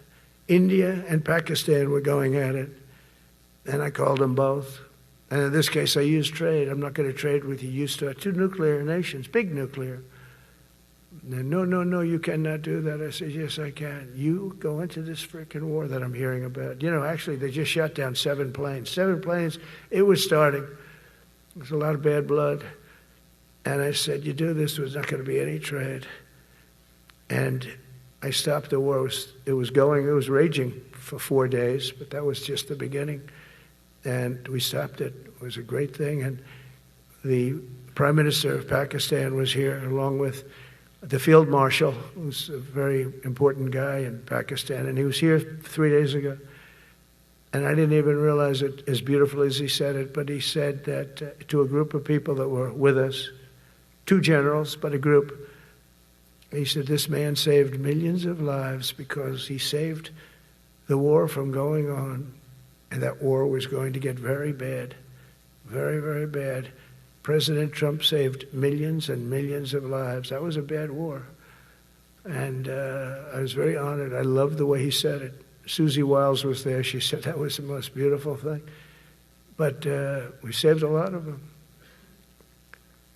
India and Pakistan were going at it, and I called them both. And in this case, I use trade. I'm not going to trade with you. Used to 2 nuclear nations, big nuclear. And no, you cannot do that. I said, yes, I can. You go into this freaking war that I'm hearing about. You know, actually, they just shot down 7 planes. 7 planes, it was starting. There was a lot of bad blood. And I said, you do this, there's not going to be any trade. And I stopped the war. It was raging for 4 days, but that was just the beginning. And we stopped it. It was a great thing. And the Prime Minister of Pakistan was here, along with the Field Marshal, who's a very important guy in Pakistan. And he was here 3 days ago. And I didn't even realize it as beautiful as he said it, but he said that to a group of people that were with us, 2 generals, but a group, he said, this man saved millions of lives because he saved the war from going on. And that war was going to get very bad, very, very bad. President Trump saved millions and millions of lives. That was a bad war. And I was very honored. I loved the way he said it. Susie Wiles was there. She said that was the most beautiful thing. But we saved a lot of them.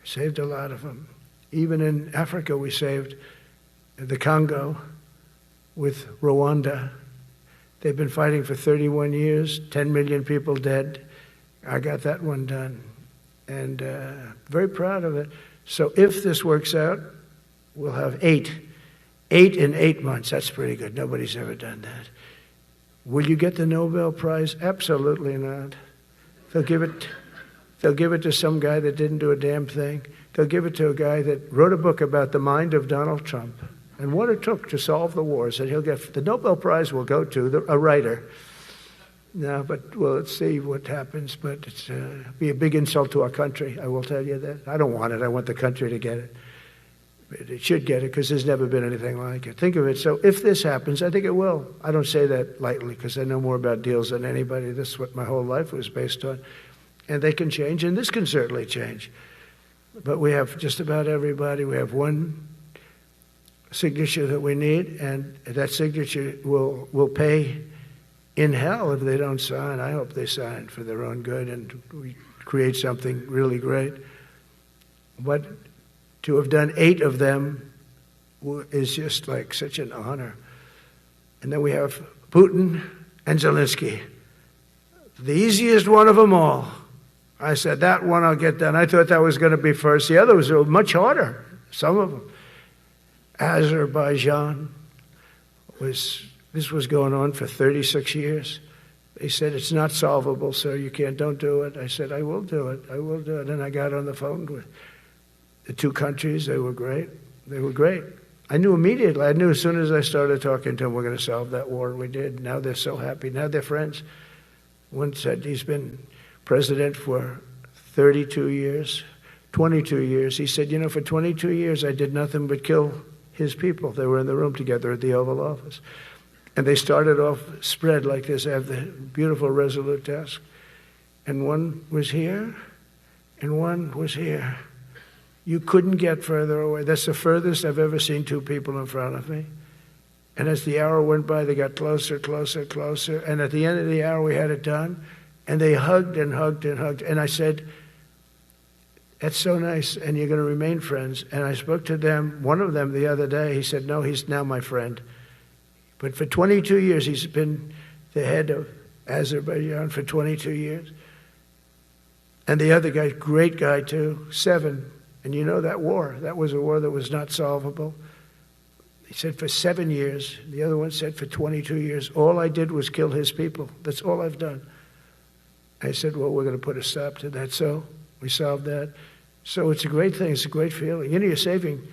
Saved a lot of them. Even in Africa, we saved the Congo with Rwanda. They've been fighting for 31 years, 10 million people dead. I got that one done. And very proud of it. So if this works out, we'll have 8. 8 in 8 months. That's pretty good. Nobody's ever done that. Will you get the Nobel Prize? Absolutely not. They'll give it to some guy that didn't do a damn thing. They'll give it to a guy that wrote a book about the mind of Donald Trump and what it took to solve the wars. And he'll get the Nobel Prize will go to a writer. No, but well, let's see what happens. But it's be a big insult to our country. I will tell you that. I don't want it. I want the country to get it. But it should get it because there's never been anything like it. Think of it. So if this happens, I think it will. I don't say that lightly because I know more about deals than anybody. This is what my whole life was based on. And they can change, and this can certainly change. But we have just about everybody. We have one signature that we need, and that signature will pay in hell if they don't sign. I hope they sign for their own good and we create something really great. But to have done 8 of them is just like such an honor. And then we have Putin and Zelensky. The easiest one of them all. I said, that one I'll get done. I thought that was going to be first. The others were much harder, some of them. Azerbaijan this was going on for 36 years. They said, it's not solvable, sir. Don't do it. I said, I will do it. I will do it. And I got on the phone with the 2 countries. They were great. They were great. I knew immediately. I knew as soon as I started talking to them, we're going to solve that war. And we did. Now they're so happy. Now they're friends. One said he's been president for 32 years, 22 years. He said, for 22 years, I did nothing but kill his people. They were in the room together at the Oval Office. And they started off spread like this. I have the beautiful Resolute desk. And one was here, and one was here. You couldn't get further away. That's the furthest I've ever seen 2 people in front of me. And as the hour went by, they got closer, closer, closer. And at the end of the hour, we had it done. And they hugged and hugged and hugged. And I said, that's so nice, and you're going to remain friends. And I spoke to them, one of them the other day. He said, no, he's now my friend. But for 22 years, he's been the head of Azerbaijan for 22 years. And the other guy, great guy too, 7. And that war, that was a war that was not solvable. He said for 7 years. The other one said for 22 years. All I did was kill his people. That's all I've done. I said, well, we're going to put a stop to that. So we solved that. So it's a great thing. It's a great feeling. You're saving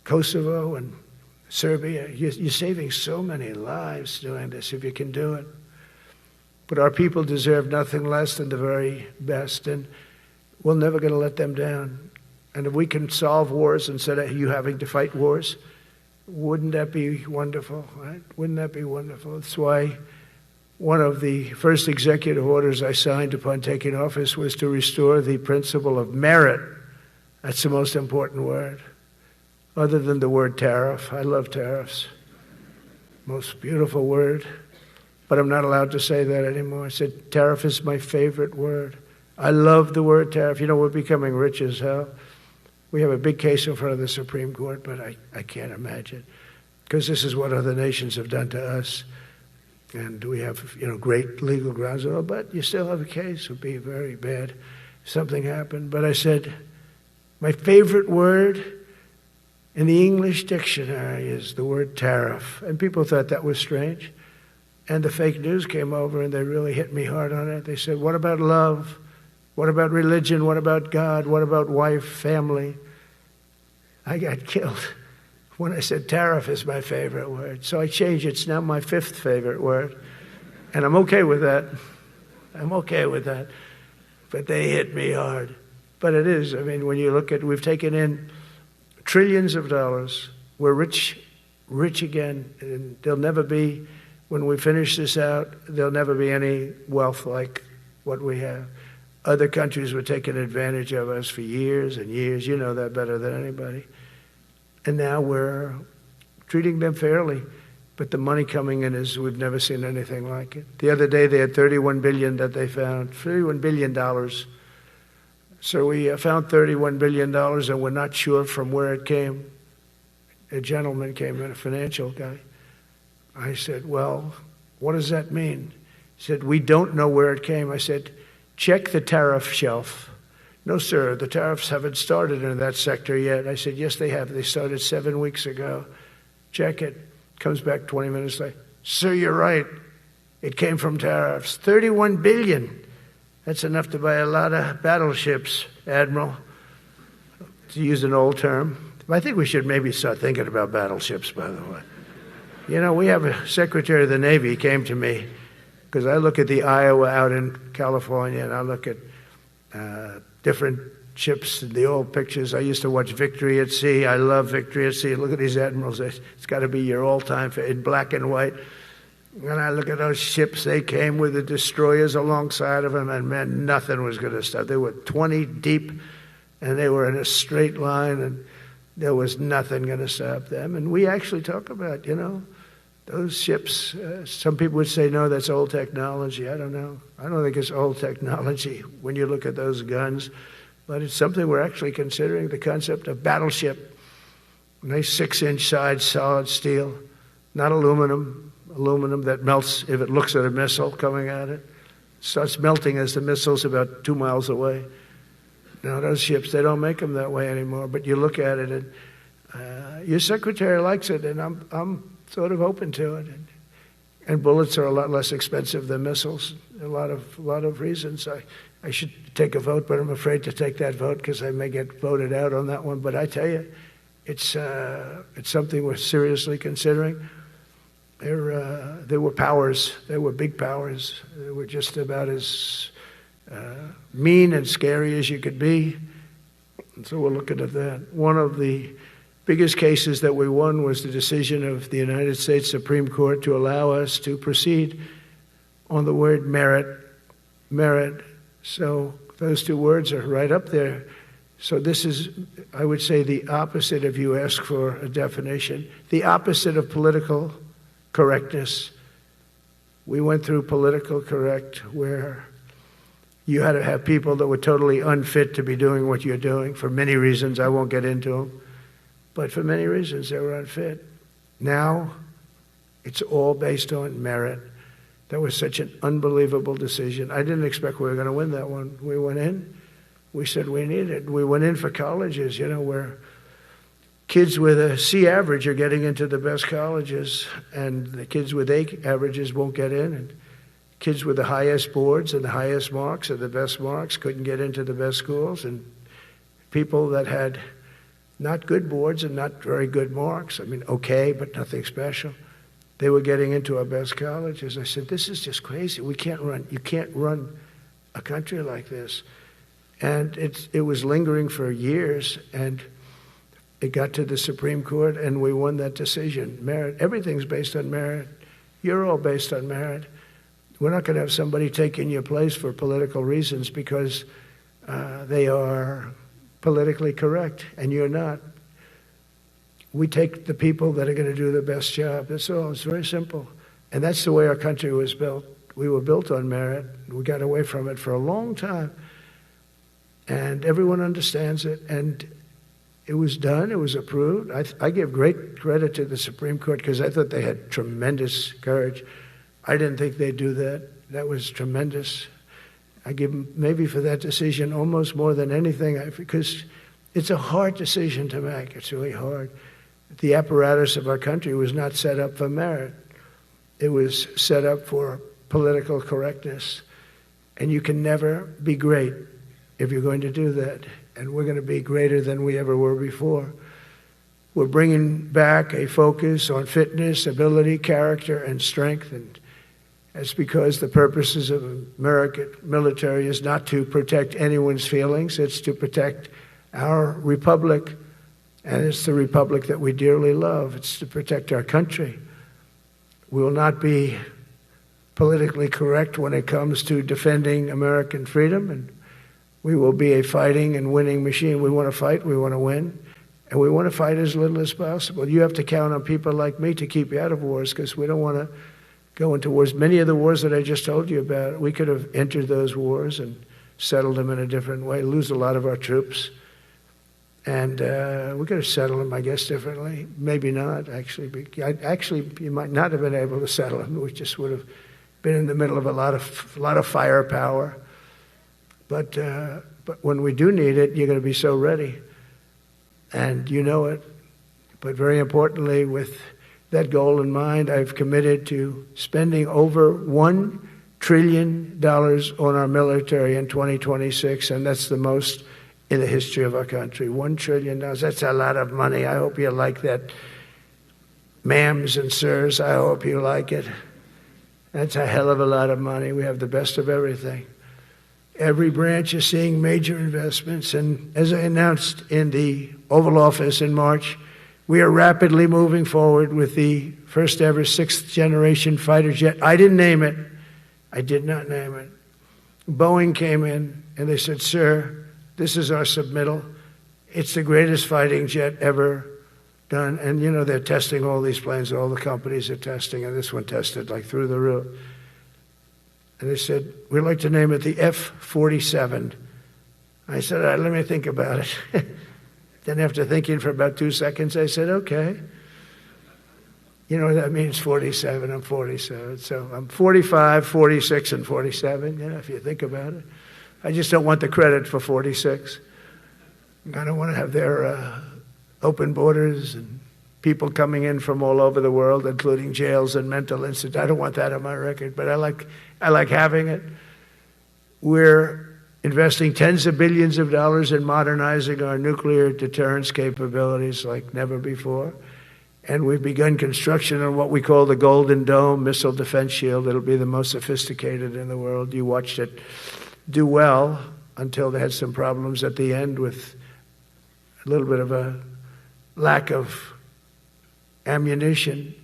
Kosovo and Serbia. You're saving so many lives doing this if you can do it. But our people deserve nothing less than the very best, and we're never going to let them down. And if we can solve wars instead of you having to fight wars, wouldn't that be wonderful, right? Wouldn't that be wonderful? That's why one of the first executive orders I signed upon taking office was to restore the principle of merit. That's the most important word, other than the word tariff. I love tariffs. Most beautiful word. But I'm not allowed to say that anymore. I said tariff is my favorite word. I love the word tariff. You know, we're becoming rich as hell. We have a big case in front of the Supreme Court, but I can't imagine, because this is what other nations have done to us. And we have, great legal grounds and all, but you still have a case. It would be very bad if something happened. But I said, my favorite word in the English dictionary is the word tariff. And people thought that was strange. And the fake news came over and they really hit me hard on it. They said, what about love? What about religion? What about God? What about wife, family? I got killed when I said tariff is my favorite word. So I changed it. It's now my 5th favorite word. And I'm okay with that. I'm okay with that. But they hit me hard. But it is. I mean, when you look at, we've taken in trillions of dollars. We're rich again. And there'll never be, when we finish this out, there'll never be any wealth like what we have. Other countries were taking advantage of us for years and years. You know that better than anybody. And now we're treating them fairly. But the money coming in is, we've never seen anything like it. The other day they had $31 billion that they found, $31 billion. So we found $31 billion and we're not sure from where it came. A gentleman came in, a financial guy. I said, well, what does that mean? He said, we don't know where it came. I said, check the tariff shelf. No, sir, the tariffs haven't started in that sector yet. I said, yes, they have. They started 7 weeks ago. Check it. Comes back 20 minutes later. Sir, you're right. It came from tariffs. $31 billion. That's enough to buy a lot of battleships, Admiral, to use an old term. I think we should maybe start thinking about battleships, by the way. You know, we have a Secretary of the Navy came to me, because I look at the Iowa out in California, and I look at different ships and the old pictures. I used to watch Victory at Sea. I love Victory at Sea. Look at these admirals. It's got to be your all-time in black and white. And I look at those ships. They came with the destroyers alongside of them, and man, nothing was going to stop. They were 20 deep, and they were in a straight line, and there was nothing going to stop them. And we actually talk about, those ships. Some people would say, no, that's old technology. I don't know. I don't think it's old technology when you look at those guns. But it's something we're actually considering, the concept of battleship. Nice 6-inch side, solid steel, not aluminum that melts if it looks at a missile coming at it. It starts melting as the missile's about 2 miles away. Now, those ships, they don't make them that way anymore. But you look at it, and your secretary likes it, and I'm sort of open to it. And bullets are a lot less expensive than missiles. A lot of reasons. I should take a vote, but I'm afraid to take that vote because I may get voted out on that one. But I tell you, it's something we're seriously considering. There were powers. There were big powers. They were just about as mean and scary as you could be. And so we're looking at that. One of the biggest cases that we won was the decision of the United States Supreme Court to allow us to proceed on the word merit. So those 2 words are right up there. So this is, I would say, the opposite, if you ask for a definition, the opposite of political correctness. We went through political correct, where you had to have people that were totally unfit to be doing what you're doing for many reasons. I won't get into them. But for many reasons, they were unfit. Now, it's all based on merit. That was such an unbelievable decision. I didn't expect we were going to win that one. We went in. We said we needed it. We went in for colleges, where kids with a C average are getting into the best colleges, and the kids with A averages won't get in. And kids with the highest boards and the highest marks and the best marks couldn't get into the best schools. And people that had not good boards and not very good marks, okay, but nothing special, they were getting into our best colleges. I said, this is just crazy. You can't run a country like this. And it was lingering for years, and it got to the Supreme Court, and we won that decision. Merit, everything's based on merit. You're all based on merit. We're not going to have somebody taking your place for political reasons because they are politically correct, and you're not. We take the people that are going to do the best job. That's all. It's very simple. And that's the way our country was built. We were built on merit. We got away from it for a long time. and everyone understands it. And it was done. It was approved. I give great credit to the Supreme Court because I thought they had tremendous courage. I didn't think they'd do that. That was tremendous. I give them maybe for that decision almost more than anything because it's a hard decision to make. It's really hard. The apparatus of our country was not set up for merit. It was set up for political correctness. And you can never be great if you're going to do that. And we're going to be greater than we ever were before. We're bringing back a focus on fitness, ability, character, and strength. And that's because the purposes of American military is not to protect anyone's feelings. It's to protect our republic. And it's the republic that we dearly love. It's to protect our country. We will not be politically correct when it comes to defending American freedom, and we will be a fighting and winning machine. We want to fight, we want to win, and we want to fight as little as possible. You have to count on people like me to keep you out of wars because we don't want to go into wars. Many of the wars that I just told you about, we could have entered those wars and settled them in a different way, lose a lot of our troops. And we could have settled them, I guess, differently. Maybe not, actually. Actually, you might not have been able to settle them. We just would have been in the middle of a lot of firepower. But when we do need it, you're going to be so ready. And you know it. But very importantly, with that goal in mind, I've committed to spending over $1 trillion on our military in 2026, and that's the most in the history of our country. $1 trillion. That's a lot of money. I hope you like that. Ma'ams and sirs, I hope you like it. That's a hell of a lot of money. We have the best of everything. Every branch is seeing major investments. And as I announced in the Oval Office in March, we are rapidly moving forward with the first ever 6th generation fighter jet. I didn't name it. I did not name it. Boeing came in and they said, "Sir, this is our submittal. It's the greatest fighting jet ever done." And, you know, they're testing all these planes. All the companies are testing, and this one tested like through the roof. And they said, "We'd like to name it the F-47. I said, "All right, let me think about it." Then after thinking for about 2 seconds, I said, "Okay." You know what that means, 47. I'm 47. So I'm 45, 46, and 47, you know, if you think about it. I just don't want the credit for 46. I don't want to have their open borders and people coming in from all over the world, including jails and mental institutes. I don't want that on my record, but I like having it. We're investing tens of billions of dollars in modernizing our nuclear deterrence capabilities like never before. And we've begun construction on what we call the Golden Dome missile defense shield. It'll be the most sophisticated in the world. You watched it do well until they had some problems at the end with a little bit of a lack of ammunition,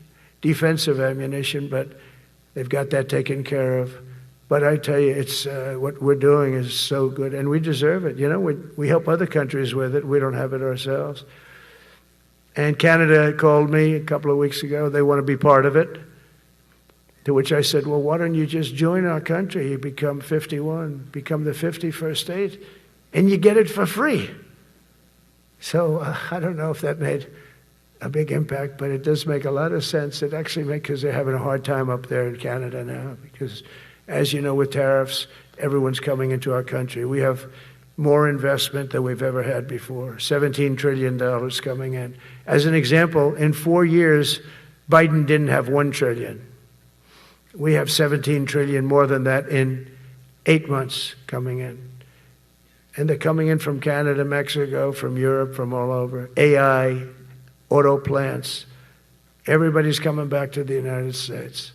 defensive ammunition, but they've got that taken care of. But I tell you, it's what we're doing is so good, and we deserve it. You know, we help other countries with it. We don't have it ourselves. And Canada called me a couple of weeks ago. They want to be part of it. To which I said, "Well, why don't you just join our country? You become 51, become the 51st state, and you get it for free." So I don't know if that made a big impact, but it does make a lot of sense. It actually makes, because they're having a hard time up there in Canada now, because as you know, with tariffs, everyone's coming into our country. We have more investment than we've ever had before, $17 trillion coming in. As an example, in 4 years, Biden didn't have $1 trillion. We have $17 trillion more than that in 8 months coming in. And they're coming in from Canada, Mexico, from Europe, from all over. AI, auto plants. Everybody's coming back to the United States.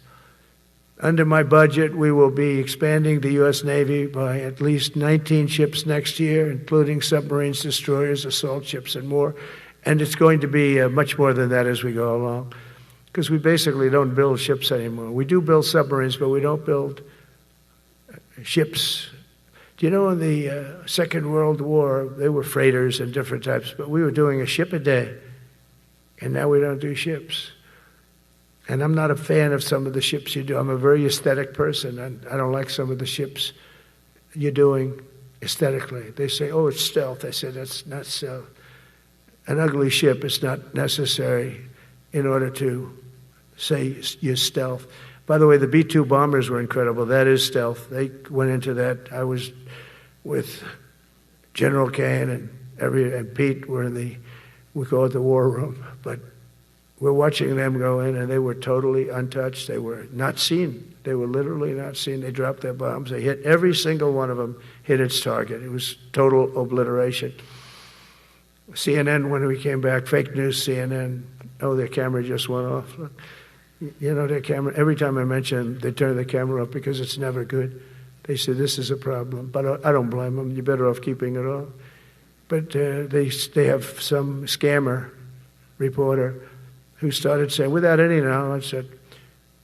Under my budget, we will be expanding the U.S. Navy by at least 19 ships next year, including submarines, destroyers, assault ships, and more. And it's going to be much more than that as we go along, because we basically don't build ships anymore. We do build submarines, but we don't build ships. Do you know in the Second World War, they were freighters and different types, but we were doing a ship a day, and now we don't do ships. And I'm not a fan of some of the ships you do. I'm a very aesthetic person, and I don't like some of the ships you're doing. aesthetically. They say, oh, it's stealth. I said, that's not stealth. An ugly ship is not necessary in order to say you're stealth. By the way, the B-2 bombers were incredible. That is stealth. They went into that. I was with General Kane and Pete were we call it the war room. But we're watching them go in, and they were totally untouched. They were not seen. They were literally not seen. They dropped their bombs. They hit every single one of them, hit its target. It was total obliteration. CNN, when we came back, fake news CNN, oh, their camera just went off. You know, their camera, every time I mention, they turn the camera off because it's never good. They say, this is a problem. But I don't blame them. You're better off keeping it off. But they have some scammer reporter who started saying, without any knowledge, that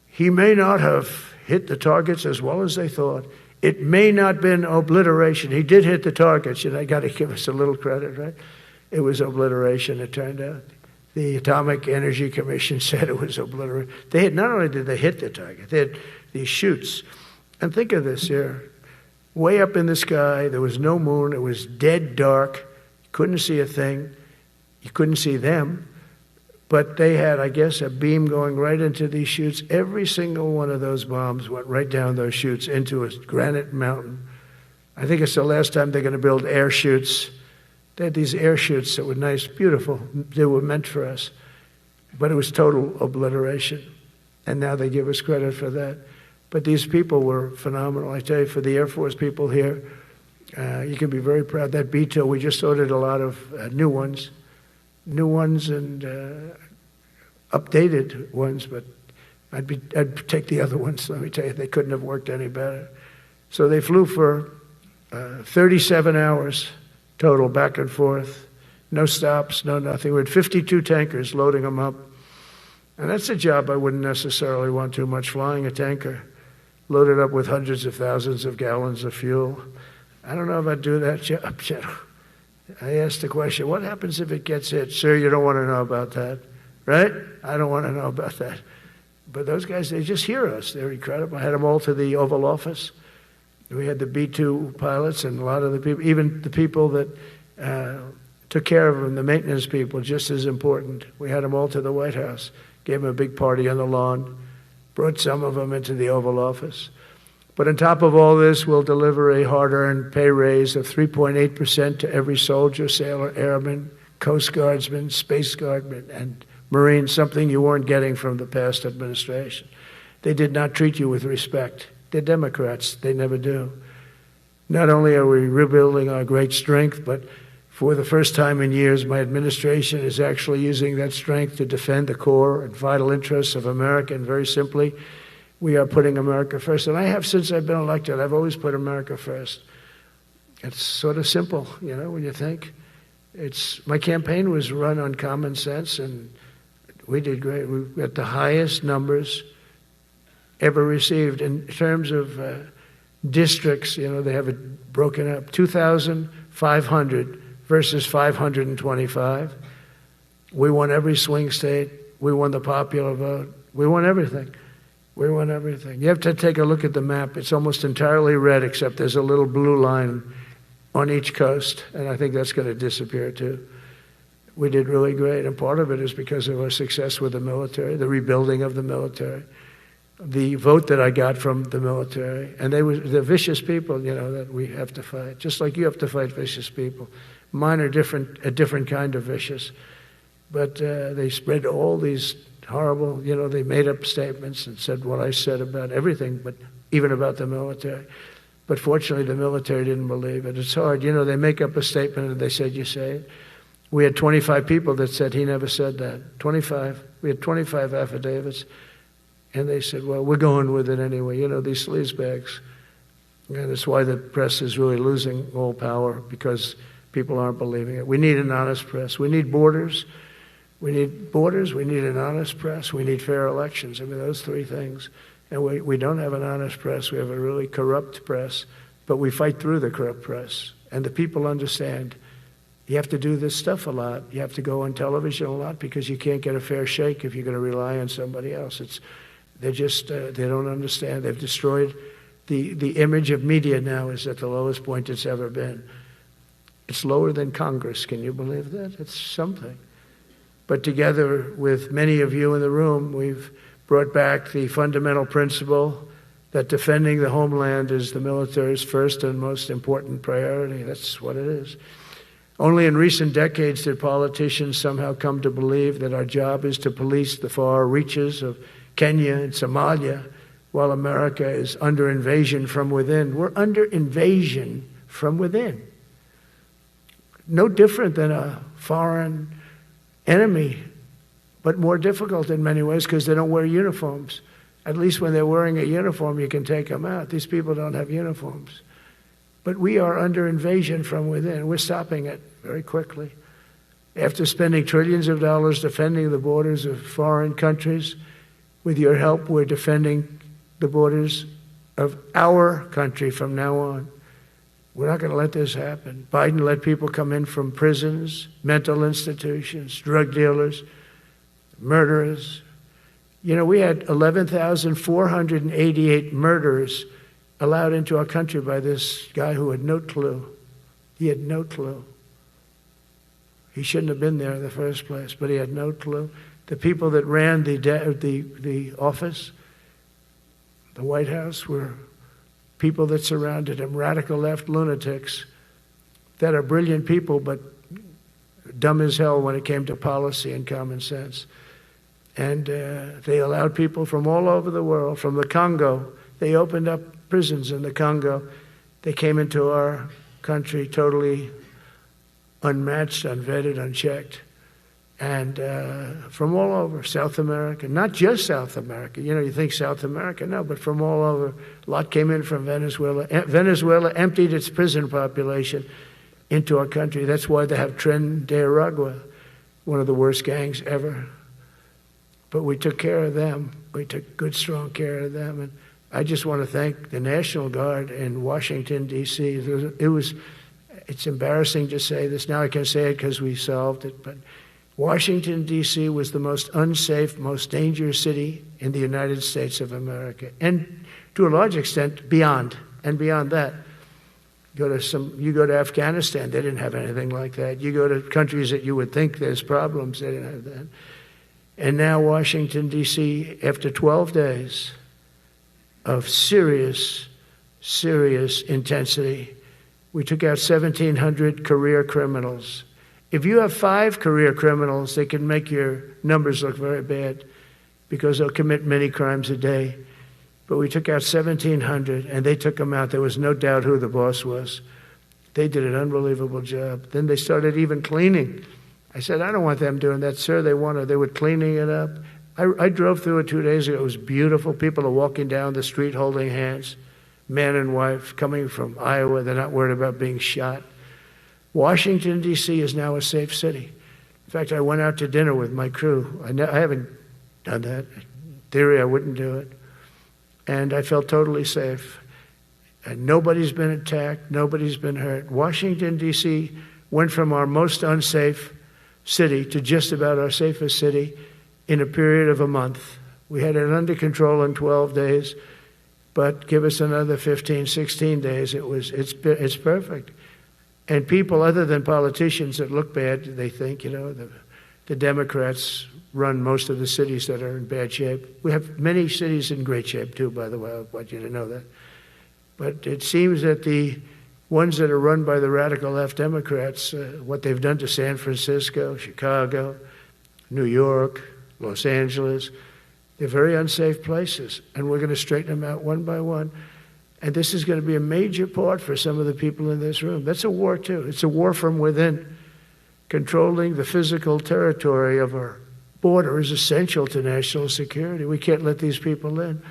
he may not have hit the targets as well as they thought. It may not have been obliteration. He did hit the targets. You know, I got to give us a little credit, right? It was obliteration, it turned out. The Atomic Energy Commission said it was obliteration. Not only did they hit the target, they had these chutes. And think of this here. Way up in the sky, there was no moon. It was dead dark. You couldn't see a thing. You couldn't see them. But they had, I guess, a beam going right into these chutes. Every single one of those bombs went right down those chutes into a granite mountain. I think it's the last time they're going to build air chutes. They had these air chutes that were nice, beautiful. They were meant for us. But it was total obliteration. And now they give us credit for that. But these people were phenomenal. I tell you, for the Air Force people here, you can be very proud. That B-2, we just ordered a lot of new ones and updated ones, but I'd take the other ones. Let me tell you, they couldn't have worked any better. So they flew for 37 hours total, back and forth, no stops, no nothing. We had 52 tankers loading them up. And that's a job I wouldn't necessarily want too much, flying a tanker, loaded up with hundreds of thousands of gallons of fuel. I don't know if I'd do that job. I asked the question, what happens if it gets hit? Sir, you don't want to know about that, right? I don't want to know about that. But those guys, they just hear us. They're incredible. I had them all to the Oval Office. We had the B-2 pilots and a lot of the people, even the people that took care of them, the maintenance people, just as important. We had them all to the White House, gave them a big party on the lawn, brought some of them into the Oval Office. But on top of all this, we'll deliver a hard-earned pay raise of 3.8% to every soldier, sailor, airman, Coast Guardsman, Space Guardman, and Marine, something you weren't getting from the past administration. They did not treat you with respect. They're Democrats. They never do. Not only are we rebuilding our great strength, but for the first time in years, my administration is actually using that strength to defend the core and vital interests of America. And very simply, we are putting America first. And I have since I've been elected. I've always put America first. It's sort of simple, you know, when you think. My campaign was run on common sense, and we did great. We got the highest numbers ever received in terms of districts. You know, they have it broken up, 2,500 versus 525. We won every swing state. We won the popular vote. We won everything. We won everything. You have to take a look at the map. It's almost entirely red, except there's a little blue line on each coast, and I think that's going to disappear too. We did really great, and part of it is because of our success with the military, the rebuilding of the military, the vote that I got from the military, and they're vicious people, you know, that we have to fight, just like you have to fight vicious people. Mine are a different kind of vicious, but they spread all these horrible, you know, they made up statements and said what I said about everything, but even about the military. But fortunately, the military didn't believe it. It's hard. You know, they make up a statement and they said, you say it. We had 25 people that said he never said that. 25. We had 25 affidavits. And they said, well, we're going with it anyway. You know, these sleazebags. And that's why the press is really losing all power, because people aren't believing it. We need an honest press. We need borders. We need borders. We need an honest press. We need fair elections. I mean, those three things. And we don't have an honest press. We have a really corrupt press. But we fight through the corrupt press. And the people understand you have to do this stuff a lot. You have to go on television a lot, because you can't get a fair shake if you're going to rely on somebody else. They don't understand. They've destroyed the image of media now is at the lowest point it's ever been. It's lower than Congress. Can you believe that? It's something. But together with many of you in the room, we've brought back the fundamental principle that defending the homeland is the military's first and most important priority. That's what it is. Only in recent decades did politicians somehow come to believe that our job is to police the far reaches of Kenya and Somalia, while America is under invasion from within. We're under invasion from within. No different than a foreign enemy, but more difficult in many ways because they don't wear uniforms. At least when they're wearing a uniform, you can take them out. These people don't have uniforms. But we are under invasion from within. We're stopping it very quickly. After spending trillions of dollars defending the borders of foreign countries, with your help, we're defending the borders of our country from now on. We're not going to let this happen. Biden let people come in from prisons, mental institutions, drug dealers, murderers. You know, we had 11,488 murderers allowed into our country by this guy who had no clue. He had no clue. He shouldn't have been there in the first place, but he had no clue. The people that ran the office, the White House, were people that surrounded him, radical left lunatics that are brilliant people, but dumb as hell when it came to policy and common sense. And they allowed people from all over the world, from the Congo. They opened up prisons in the Congo. They came into our country totally unmatched, unvetted, unchecked. And from all over, South America, not just South America. You know, you think South America, no, but from all over. A lot came in from Venezuela. Venezuela emptied its prison population into our country. That's why they have Tren de Aragua, one of the worst gangs ever. But we took care of them. We took good, strong care of them. And I just want to thank the National Guard in Washington, D.C. It's embarrassing to say this. Now I can say it because we solved it. But Washington, D.C. was the most unsafe, most dangerous city in the United States of America. And to a large extent, beyond. And beyond that. You go to Afghanistan, they didn't have anything like that. You go to countries that you would think there's problems, they didn't have that. And now Washington, D.C., after 12 days of serious, serious intensity, we took out 1,700 career criminals. If you have 5 career criminals, they can make your numbers look very bad because they'll commit many crimes a day. But we took out 1,700, and they took them out. There was no doubt who the boss was. They did an unbelievable job. Then they started even cleaning. I said, I don't want them doing that, sir. They were cleaning it up. I drove through it 2 days ago. It was beautiful. People are walking down the street holding hands, man and wife, coming from Iowa. They're not worried about being shot. Washington, D.C. is now a safe city. In fact, I went out to dinner with my crew. I haven't done that. In theory, I wouldn't do it. And I felt totally safe. And nobody's been attacked. Nobody's been hurt. Washington, D.C. went from our most unsafe city to just about our safest city in a period of a month. We had it under control in 12 days, but give us another 15, 16 days. It's perfect. And people other than politicians that look bad, they think, the Democrats run most of the cities that are in bad shape. We have many cities in great shape too, by the way. I want you to know that. But it seems that the ones that are run by the radical left Democrats, what they've done to San Francisco, Chicago, New York, Los Angeles, they're very unsafe places. And we're going to straighten them out one by one. And this is going to be a major part for some of the people in this room. That's a war too. It's a war from within. Controlling the physical territory of our border is essential to national security. We can't let these people in.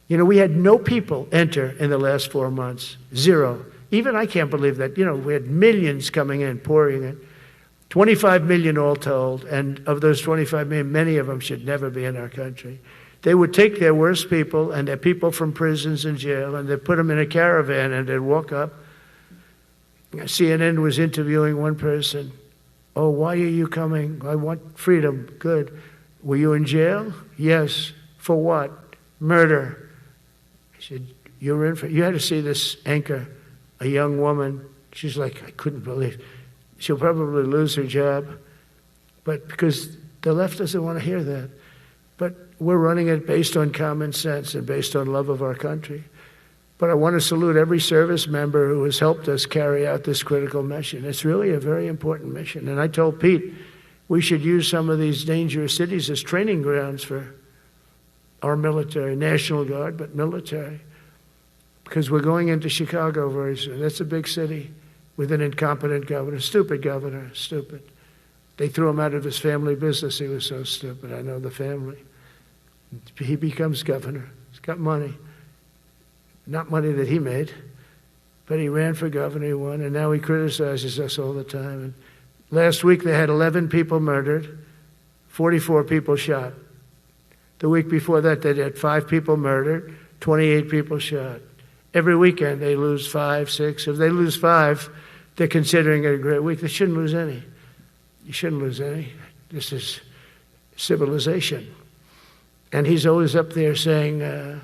We had no people enter in the last 4 months. 0. Even I can't believe that. We had millions coming in, pouring in. 25 million all told. And of those 25 million, many of them should never be in our country. They would take their worst people and their people from prisons and jail, and they'd put them in a caravan and they'd walk up. CNN was interviewing one person. Oh, why are you coming? I want freedom. Good. Were you in jail? Yes. For what? Murder. I said, You had to see this anchor, a young woman. She's like, I couldn't believe. She'll probably lose her job, but because the left doesn't want to hear that. But we're running it based on common sense and based on love of our country. But I want to salute every service member who has helped us carry out this critical mission. It's really a very important mission. And I told Pete we should use some of these dangerous cities as training grounds for our military, National Guard, but military. Because we're going into Chicago very soon. That's a big city with an incompetent governor, stupid governor, stupid. They threw him out of his family business. He was so stupid. I know the family. He becomes governor. He's got money. Not money that he made, but he ran for governor, he won, and now he criticizes us all the time. And last week they had 11 people murdered, 44 people shot. The week before that they had 5 people murdered, 28 people shot. Every weekend they lose 5, 6. If they lose 5, they're considering it a great week. They shouldn't lose any. You shouldn't lose any. This is civilization. And he's always up there saying,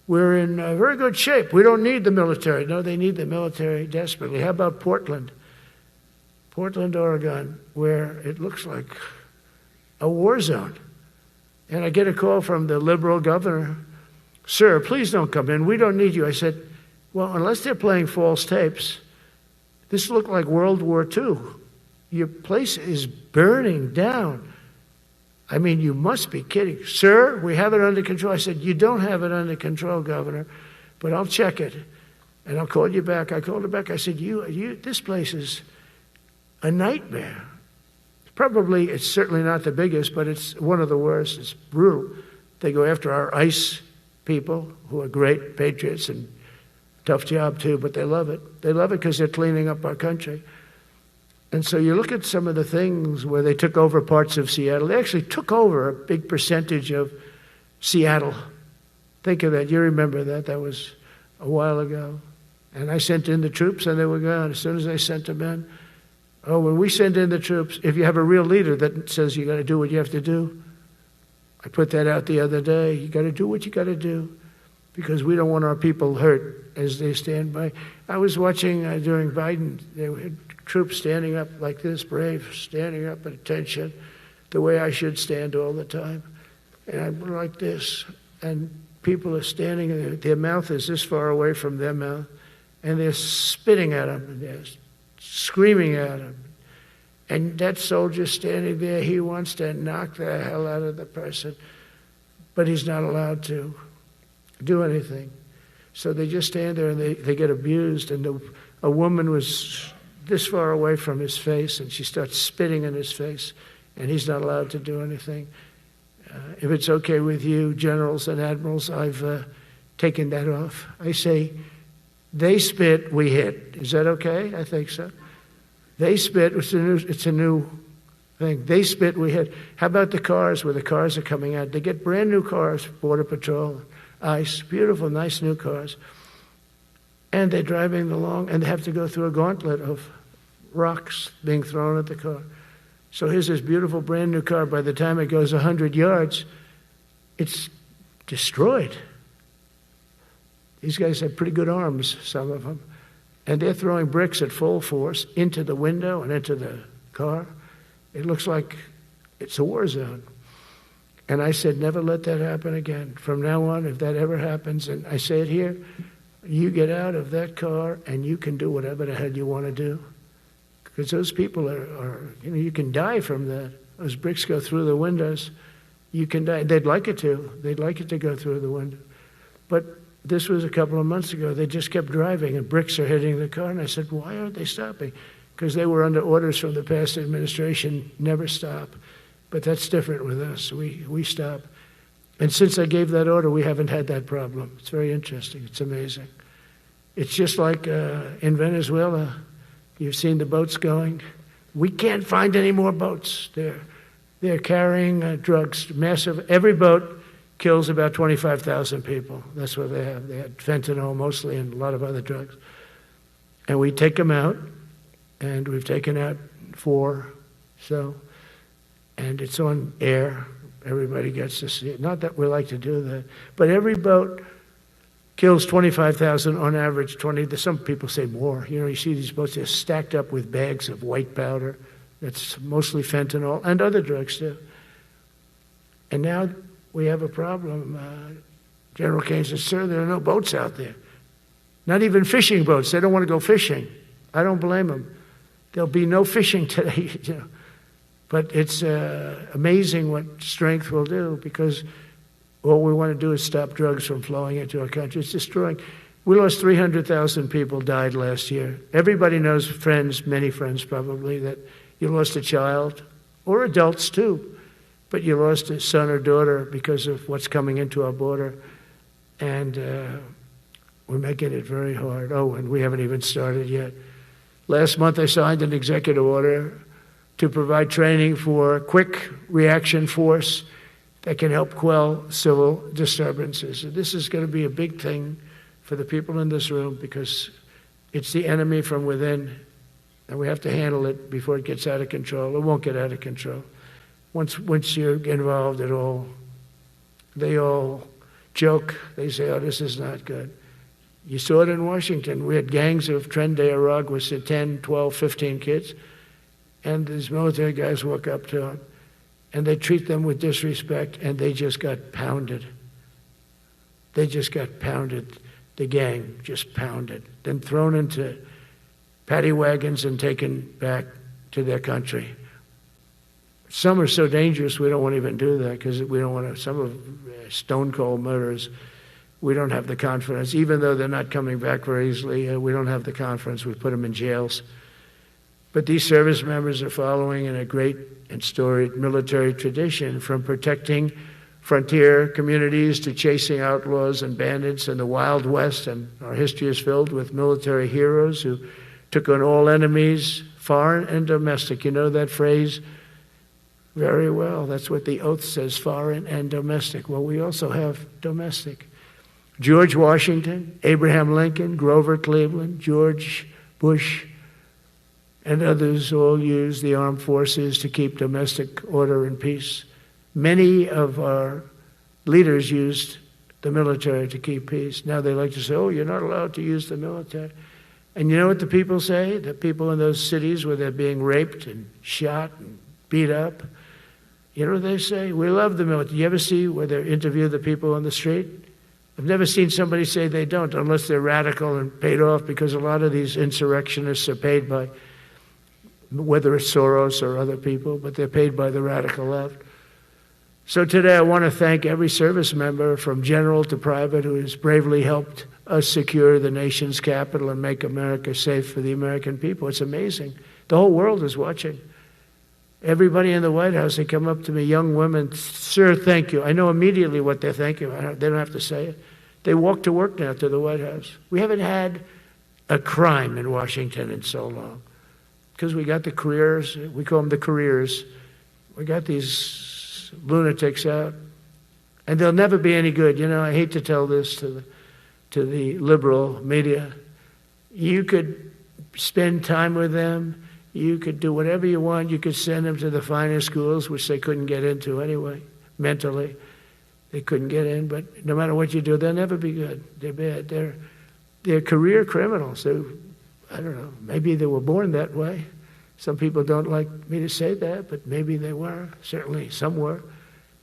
we're in very good shape. We don't need the military. No, they need the military desperately. How about Portland? Portland, Oregon, where it looks like a war zone. And I get a call from the liberal governor. Sir, please don't come in. We don't need you. I said, well, unless they're playing false tapes, this looked like World War II. Your place is burning down. I mean, you must be kidding. Sir, we have it under control. I said, you don't have it under control, Governor, but I'll check it, and I'll call you back. I called her back. I said, this place is a nightmare. It's certainly not the biggest, but it's one of the worst. It's brutal. They go after our ICE people, who are great patriots and tough job too, but they love it. They love it because they're cleaning up our country. And so you look at some of the things where they took over parts of Seattle. They actually took over a big percentage of Seattle. Think of that. You remember that. That was a while ago. And I sent in the troops and they were gone. As soon as I sent them in, when we send in the troops, if you have a real leader that says you got to do what you have to do, I put that out the other day. You got to do what you got to do because we don't want our people hurt as they stand by. I was watching during Biden, there were troops standing up like this, brave, standing up at attention, the way I should stand all the time. And I'm like this, and people are standing, and their mouth is this far away from their mouth, and they're spitting at them, and they're screaming at them. And that soldier standing there, he wants to knock the hell out of the person, but he's not allowed to do anything. So they just stand there and they get abused. And a woman was this far away from his face, and she starts spitting in his face, and he's not allowed to do anything. If it's okay with you, generals and admirals, I've taken that off. I say, they spit, we hit. Is that okay? I think so. They spit, it's a new thing. They spit, we hit. How about the cars, where the cars are coming out? They get brand new cars, Border Patrol, ICE, beautiful, nice new cars. And they're driving along, and they have to go through a gauntlet of rocks being thrown at the car. So here's this beautiful brand new car. By the time it goes 100 yards, it's destroyed. These guys have pretty good arms, some of them. And they're throwing bricks at full force into the window and into the car. It looks like it's a war zone. And I said, never let that happen again. From now on, if that ever happens, and I say it here, you get out of that car and you can do whatever the hell you want to do. Because those people are you can die from that. Those bricks go through the windows. You can die. They'd like it to. They'd like it to go through the window. But this was a couple of months ago. They just kept driving and bricks are hitting the car. And I said, why aren't they stopping? Because they were under orders from the past administration, never stop. But that's different with us. We stop. And since I gave that order, we haven't had that problem. It's very interesting. It's amazing. It's just like in Venezuela. You've seen the boats going. We can't find any more boats. They're carrying drugs, massive. Every boat kills about 25,000 people. That's what they have. They had fentanyl mostly and a lot of other drugs. And we take them out, and we've taken out 4. And it's on air. Everybody gets to see it. Not that we like to do that, but every boat kills 25,000 on average, 20, some people say more. You know, you see these boats, they're stacked up with bags of white powder. That's mostly fentanyl and other drugs too. And now we have a problem. General Kane says, sir, there are no boats out there. Not even fishing boats. They don't want to go fishing. I don't blame them. There'll be no fishing today. You know. But it's amazing what strength will do, because all we want to do is stop drugs from flowing into our country. It's destroying. We lost 300,000 people died last year. Everybody knows friends, many friends probably, that you lost a child, or adults too, but you lost a son or daughter because of what's coming into our border. And we're making it very hard. Oh, and we haven't even started yet. Last month I signed an executive order to provide training for quick reaction force that can help quell civil disturbances. And this is going to be a big thing for the people in this room, because it's the enemy from within, and we have to handle it before it gets out of control. It won't get out of control. Once you're involved at all, they all joke. They say, oh, this is not good. You saw it in Washington. We had gangs of Trenday Araguas at 10, 12, 15 kids, and these military guys walk up to them, and they treat them with disrespect, and they just got pounded. They just got pounded. The gang just pounded, then thrown into paddy wagons and taken back to their country. Some are so dangerous we don't want to even do that, because we don't want to. Some of stone cold murderers, we don't have the confidence, even though they're not coming back very easily. We don't have the confidence. We put them in jails. But these service members are following in a great and storied military tradition, from protecting frontier communities to chasing outlaws and bandits in the Wild West. And our history is filled with military heroes who took on all enemies, foreign and domestic. You know that phrase very well. That's what the oath says, foreign and domestic. Well, we also have domestic. George Washington, Abraham Lincoln, Grover Cleveland, George Bush, and others all used the armed forces to keep domestic order and peace. Many of our leaders used the military to keep peace. Now they like to say, oh, you're not allowed to use the military. And you know what the people say? The people in those cities where they're being raped and shot and beat up, you know what they say? We love the military. You ever see where they interview the people on the street? I've never seen somebody say they don't, unless they're radical and paid off, because a lot of these insurrectionists are paid by, whether it's Soros or other people, but they're paid by the radical left. So today I want to thank every service member, from general to private, who has bravely helped us secure the nation's capital and make America safe for the American people. It's amazing. The whole world is watching. Everybody in the White House, they come up to me, young women, sir, thank you. I know immediately what they're thanking. They don't have to say it. They walk to work now to the White House. We haven't had a crime in Washington in so long, because we got the careers. We call them the careers. We got these lunatics out, and they'll never be any good. You know, I hate to tell this to the liberal media. You could spend time with them. You could do whatever you want. You could send them to the finer schools, which they couldn't get into anyway, mentally. They couldn't get in, but no matter what you do, they'll never be good. They're bad. They're career criminals. I don't know, maybe they were born that way. Some people don't like me to say that, but maybe they were. Certainly some were.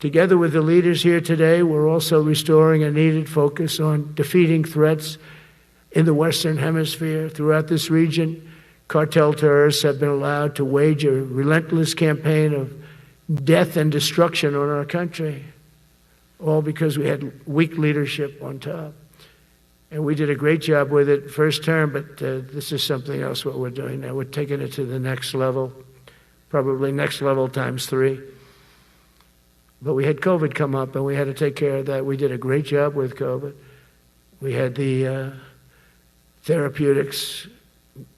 Together with the leaders here today, we're also restoring a needed focus on defeating threats in the Western Hemisphere. Throughout this region, cartel terrorists have been allowed to wage a relentless campaign of death and destruction on our country, all because we had weak leadership on top. And we did a great job with it first term, but this is something else what we're doing now. We're taking it to the next level, probably next level times 3. But we had COVID come up, and we had to take care of that. We did a great job with COVID. We had the therapeutics.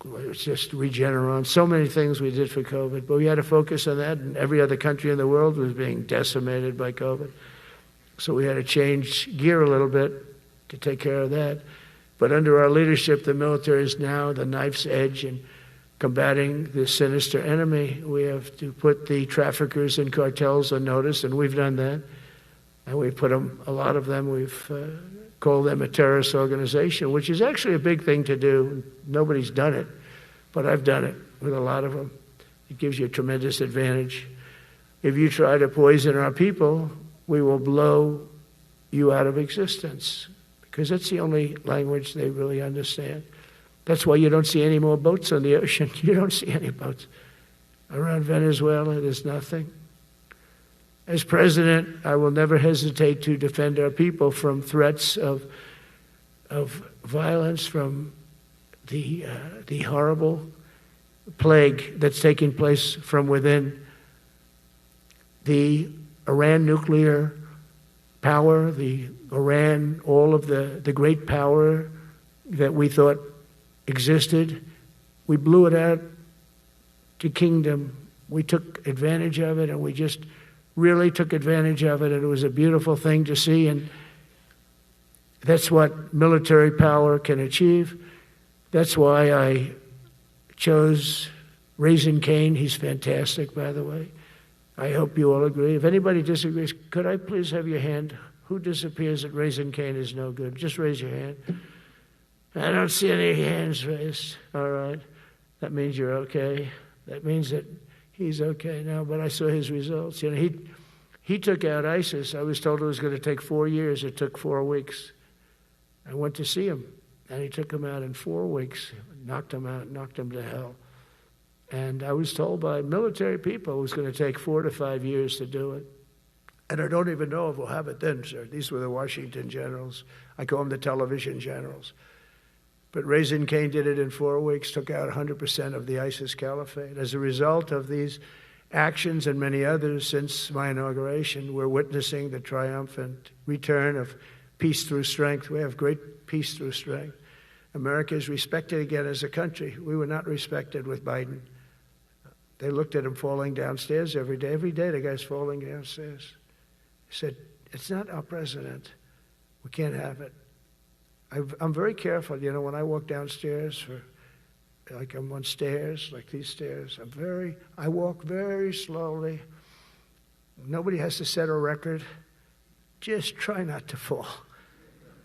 It's just Regeneron, so many things we did for COVID, but we had to focus on that, and every other country in the world was being decimated by COVID. So we had to change gear a little bit to take care of that. But under our leadership, the military is now the knife's edge in combating this sinister enemy. We have to put the traffickers and cartels on notice, and we've done that. And we've put them, a lot of them, we've call them a terrorist organization, which is actually a big thing to do. Nobody's done it, but I've done it with a lot of them. It gives you a tremendous advantage. If you try to poison our people, we will blow you out of existence, because that's the only language they really understand. That's why you don't see any more boats on the ocean. You don't see any boats. Around Venezuela, there's nothing. As president, I will never hesitate to defend our people from threats of violence, from the horrible plague that's taking place from within. The Iran nuclear power, the Iran, all of the great power that we thought existed, we blew it out to kingdom. We took advantage of it, and we just really took advantage of it, and it was a beautiful thing to see, and that's what military power can achieve. That's why I chose Raising Cane. He's fantastic, by the way. I hope you all agree. If anybody disagrees, could I please have your hand? Who disappears that Raising Cane is no good? Just raise your hand. I don't see any hands raised. All right. That means you're okay. That means that he's okay now, but I saw his results. You know, he took out ISIS. I was told it was going to take 4 years. It took 4 weeks. I went to see him, and he took him out in 4 weeks, knocked him out, knocked him to hell. And I was told by military people it was going to take 4 to 5 years to do it. And I don't even know if we'll have it then, sir. These were the Washington generals. I call them the television generals. But Raising Cane did it in 4 weeks, took out 100% of the ISIS caliphate. As a result of these actions and many others since my inauguration, we're witnessing the triumphant return of peace through strength. We have great peace through strength. America is respected again as a country. We were not respected with Biden. They looked at him falling downstairs every day. Every day the guy's falling downstairs. He said, it's not our president. We can't have it. I'm very careful, you know, when I walk downstairs, like I'm on stairs, like these stairs, I walk very slowly. Nobody has to set a record. Just try not to fall,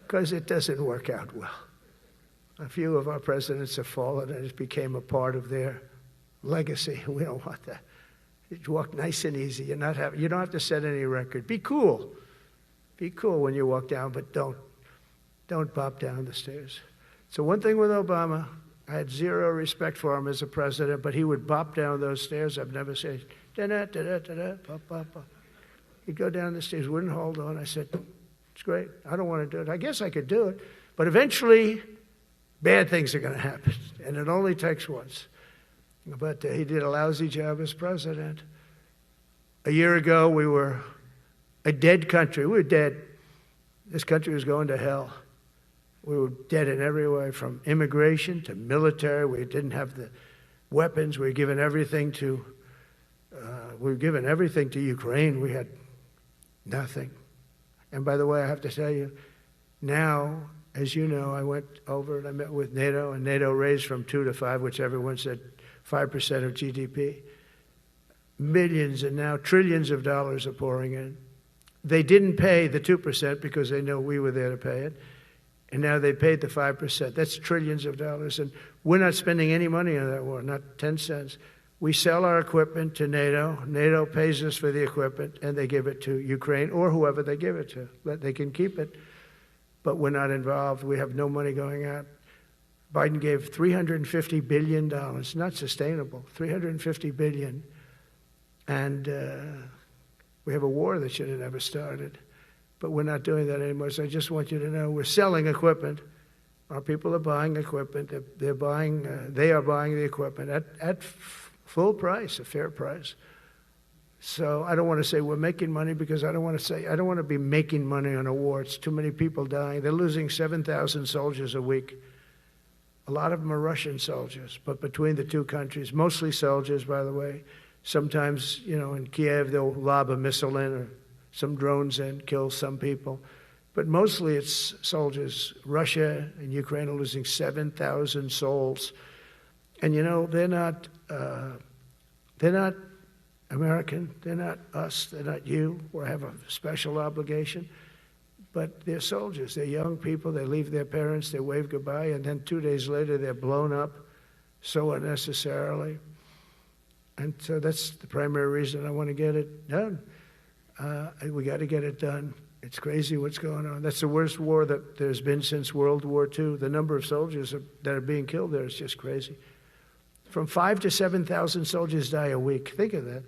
because it doesn't work out well. A few of our presidents have fallen, and it became a part of their legacy. We don't want that. You walk nice and easy. You don't have to set any record. Be cool. Be cool when you walk down, but don't pop down the stairs. So one thing with Obama, I had zero respect for him as a president, but he would bop down those stairs. I've never said, da-da, da-da, da-da, pop, pop, pop. He'd go down the stairs, wouldn't hold on. I said, it's great. I don't want to do it. I guess I could do it. But eventually, bad things are going to happen, and it only takes once. But he did a lousy job as president. A year ago, we were a dead country. We were dead. This country was going to hell. We were dead in every way, from immigration to military. We didn't have the weapons. We were given everything to Ukraine. We had nothing. And by the way, I have to tell you, now, as you know, I went over and I met with NATO, and NATO raised from 2 to 5, which everyone said 5% of GDP. Millions and now trillions of dollars are pouring in. They didn't pay the 2% because they know we were there to pay it. And now they paid the 5%. That's trillions of dollars. And we're not spending any money on that war, not 10 cents. We sell our equipment to NATO. NATO pays us for the equipment, and they give it to Ukraine or whoever they give it to. They can keep it, but we're not involved. We have no money going out. Biden gave $350 billion. Not sustainable. $350 billion. And we have a war that should have never started. But we're not doing that anymore. So I just want you to know we're selling equipment. Our people are buying equipment. They are buying the equipment at full price, a fair price. So I don't want to say we're making money, because I don't want to be making money on a war. It's too many people dying. They're losing 7,000 soldiers a week. A lot of them are Russian soldiers, but between the two countries, mostly soldiers, by the way. Sometimes, you know, in Kiev, they'll lob a missile in or some drones in, kill some people. But mostly it's soldiers. Russia and Ukraine are losing 7,000 souls. And, you know, they're not American. They're not us. They're not you. We have a special obligation. But they're soldiers. They're young people. They leave their parents. They wave goodbye, and then 2 days later they're blown up so unnecessarily. And so that's the primary reason I want to get it done. We got to get it done. It's crazy what's going on. That's the worst war that there's been since World War II. The number of soldiers that are being killed there is just crazy. From 5,000 to 7,000 soldiers die a week. Think of that.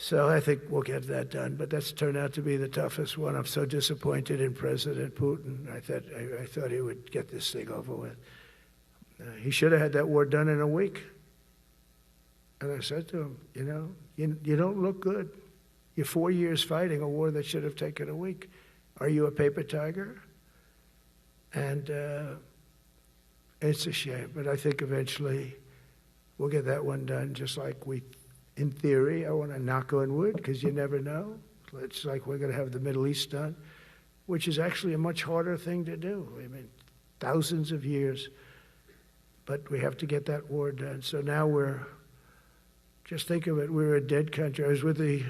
So I think we'll get that done. But that's turned out to be the toughest one. I'm so disappointed in President Putin. I thought he would get this thing over with. He should have had that war done in a week. And I said to him, you don't look good. You're 4 years fighting a war that should have taken a week. Are you a paper tiger? And it's a shame, but I think eventually we'll get that one done, just like in theory, I want to knock on wood, because you never know. It's like we're going to have the Middle East done, which is actually a much harder thing to do. I mean, thousands of years, but we have to get that war done. So now just think of it, we're a dead country. I was with the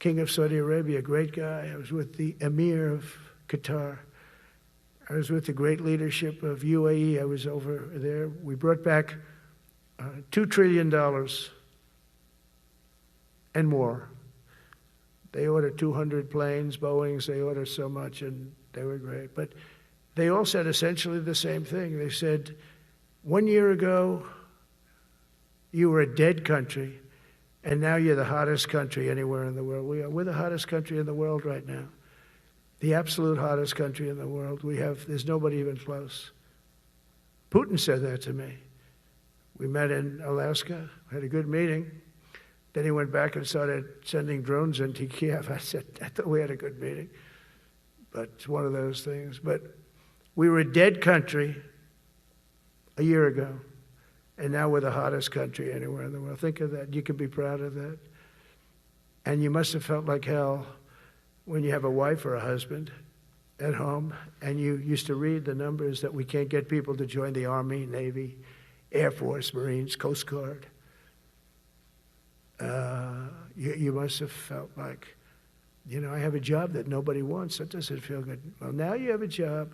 King of Saudi Arabia, a great guy. I was with the Emir of Qatar. I was with the great leadership of UAE. I was over there. We brought back $2 trillion and more. They ordered 200 planes, Boeings. They ordered so much, and they were great. But they all said essentially the same thing. They said, 1 year ago, you were a dead country, and now you're the hottest country anywhere in the world. We're the hottest country in the world right now. The absolute hottest country in the world. There's nobody even close. Putin said that to me. We met in Alaska, had a good meeting. Then he went back and started sending drones into Kiev. I said, I thought we had a good meeting. But it's one of those things. But we were a dead country a year ago, and now we're the hottest country anywhere in the world. Think of that. You can be proud of that. And you must have felt like hell when you have a wife or a husband at home, and you used to read the numbers that we can't get people to join the Army, Navy, Air Force, Marines, Coast Guard. You must have felt like, I have a job that nobody wants. That doesn't feel good. Well, now you have a job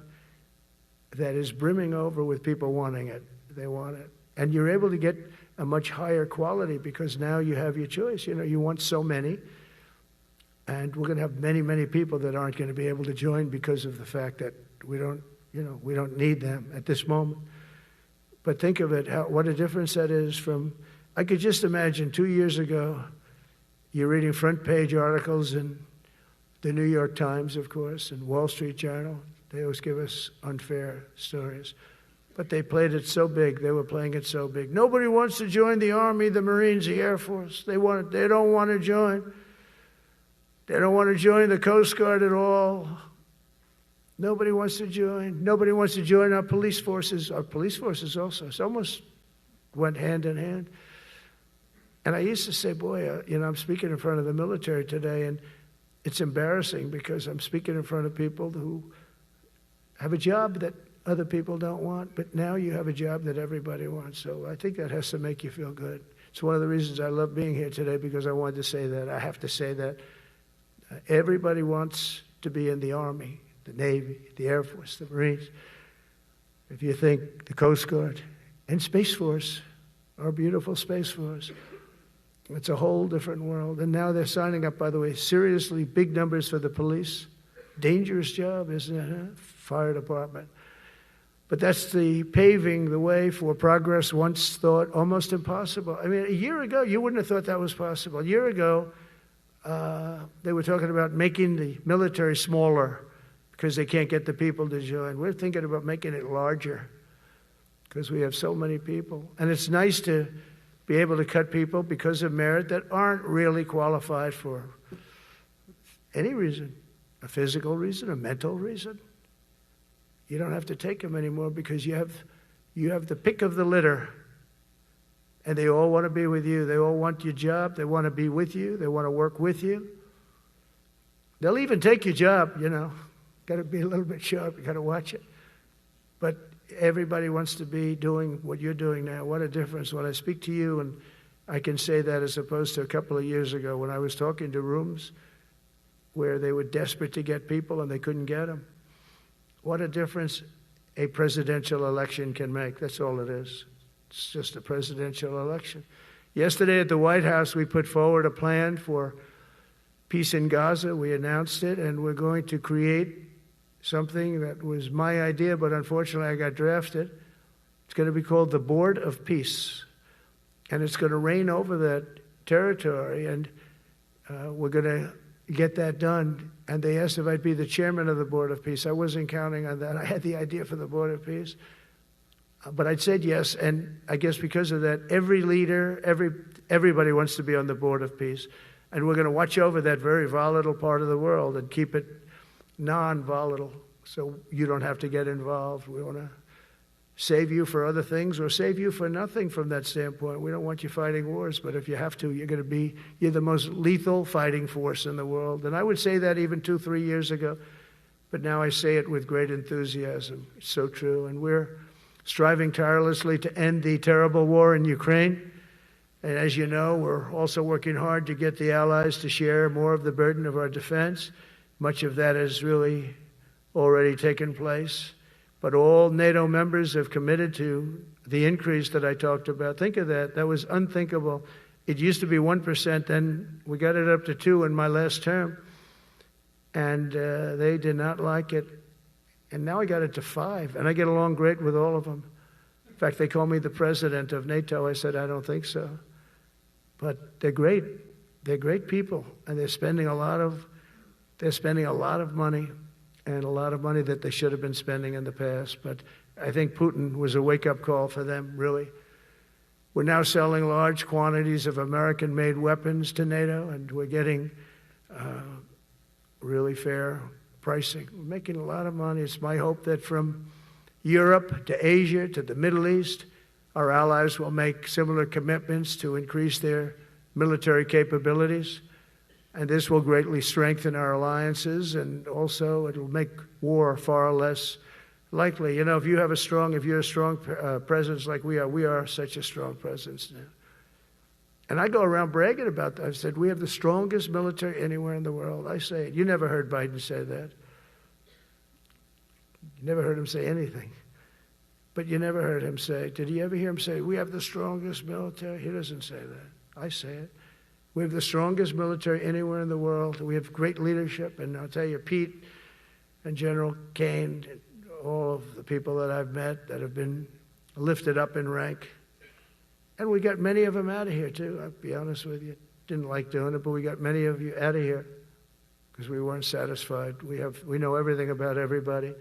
that is brimming over with people wanting it. They want it. And you're able to get a much higher quality because now you have your choice. You want so many. And we're going to have many, many people that aren't going to be able to join because of the fact that we don't need them at this moment. But think of it, what a difference that is from, I could just imagine 2 years ago, you're reading front page articles in the New York Times, of course, and Wall Street Journal. They always give us unfair stories. But they played it so big. They were playing it so big. Nobody wants to join the Army, the Marines, the Air Force. They don't want to join. They don't want to join the Coast Guard at all. Nobody wants to join. Nobody wants to join our police forces. Our police forces also. It almost went hand in hand. And I used to say, boy, I'm speaking in front of the military today, and it's embarrassing because I'm speaking in front of people who have a job that other people don't want, but now you have a job that everybody wants. So I think that has to make you feel good. It's one of the reasons I love being here today, because I wanted to say that. I have to say that. Everybody wants to be in the Army, the Navy, the Air Force, the Marines. If you think the Coast Guard and Space Force, our beautiful Space Force, it's a whole different world. And now they're signing up, by the way, seriously big numbers for the police. Dangerous job, isn't it? Huh? Fire department. But that's paving the way for progress once thought almost impossible. I mean, a year ago, you wouldn't have thought that was possible. A year ago, they were talking about making the military smaller because they can't get the people to join. We're thinking about making it larger because we have so many people. And it's nice to be able to cut people because of merit that aren't really qualified for any reason, a physical reason, a mental reason. You don't have to take them anymore because you have the pick of the litter. And they all want to be with you. They all want your job. They want to be with you. They want to work with you. They'll even take your job, Got to be a little bit sharp. You got to watch it. But everybody wants to be doing what you're doing now. What a difference. When I speak to you, and I can say that as opposed to a couple of years ago when I was talking to rooms, where they were desperate to get people and they couldn't get them. What a difference a presidential election can make. That's all it is. It's just a presidential election. Yesterday at the White House, we put forward a plan for peace in Gaza. We announced it, and we're going to create something that was my idea, but unfortunately I got drafted. It's going to be called the Board of Peace, and it's going to reign over that territory, and we're going to get that done. And they asked if I'd be the chairman of the Board of Peace. I wasn't counting on that. I had the idea for the Board of Peace, but I said yes, and I guess because of that, every leader, everybody wants to be on the Board of Peace, and we're going to watch over that very volatile part of the world and keep it non-volatile so you don't have to get involved. We want to save you for other things or save you for nothing from that standpoint. We don't want you fighting wars, but if you have to, you're the most lethal fighting force in the world. And I would say that even 2-3 years ago, but now I say it with great enthusiasm. It's so true. And we're striving tirelessly to end the terrible war in Ukraine. And as you know, we're also working hard to get the allies to share more of the burden of our defense. Much of that has really already taken place. But all NATO members have committed to the increase that I talked about. Think of that. That was unthinkable. It used to be 1%, then we got it up to 2% in my last term. And they did not like it. And now I got it to 5%, and I get along great with all of them. In fact, they call me the president of NATO. I said, I don't think so. But they're great. They're great people, and they're spending a lot of money, and a lot of money that they should have been spending in the past. But I think Putin was a wake-up call for them, really. We're now selling large quantities of American-made weapons to NATO, and we're getting really fair pricing. We're making a lot of money. It's my hope that from Europe to Asia to the Middle East, our allies will make similar commitments to increase their military capabilities. And this will greatly strengthen our alliances, and also it'll make war far less likely. You know, if you're a strong presence like we are such a strong presence now. And I go around bragging about that. I said, we have the strongest military anywhere in the world. I say it. You never heard Biden say that. You never heard him say anything. But you never heard him say, did you ever hear him say, we have the strongest military? He doesn't say that. I say it. We have the strongest military anywhere in the world. We have great leadership. And I'll tell you, Pete and General Kane, all of the people that I've met that have been lifted up in rank. And we got many of them out of here, too. I'll be honest with you. Didn't like doing it, but we got many of you out of here because we weren't satisfied. We know everything about everybody.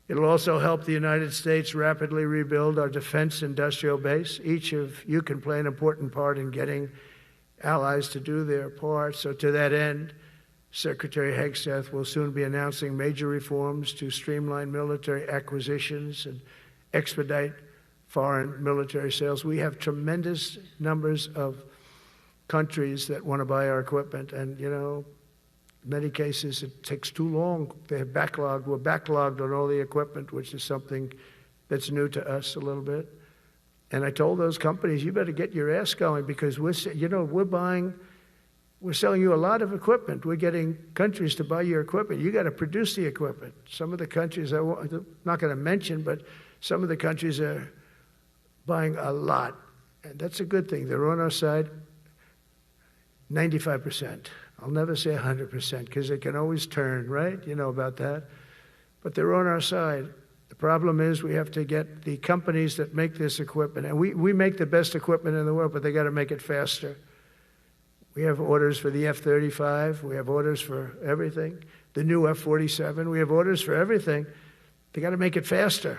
It'll also help the United States rapidly rebuild our defense industrial base. Each of you can play an important part in getting allies to do their part. So to that end, Secretary Hegseth will soon be announcing major reforms to streamline military acquisitions and expedite foreign military sales. We have tremendous numbers of countries that want to buy our equipment, and, you know, in many cases it takes too long. They're backlogged. We're backlogged on all the equipment, which is something that's new to us a little bit. And I told those companies, you better get your ass going, because we're selling you a lot of equipment. We're getting countries to buy your equipment. You got to produce the equipment. Some of the countries, I'm not going to mention, but some of the countries are buying a lot. And that's a good thing. They're on our side 95%. I'll never say 100% because they can always turn, right? You know about that. But they're on our side. The problem is we have to get the companies that make this equipment, and we make the best equipment in the world, but they got to make it faster. We have orders for the F-35. We have orders for everything. The new F-47. We have orders for everything. They got to make it faster,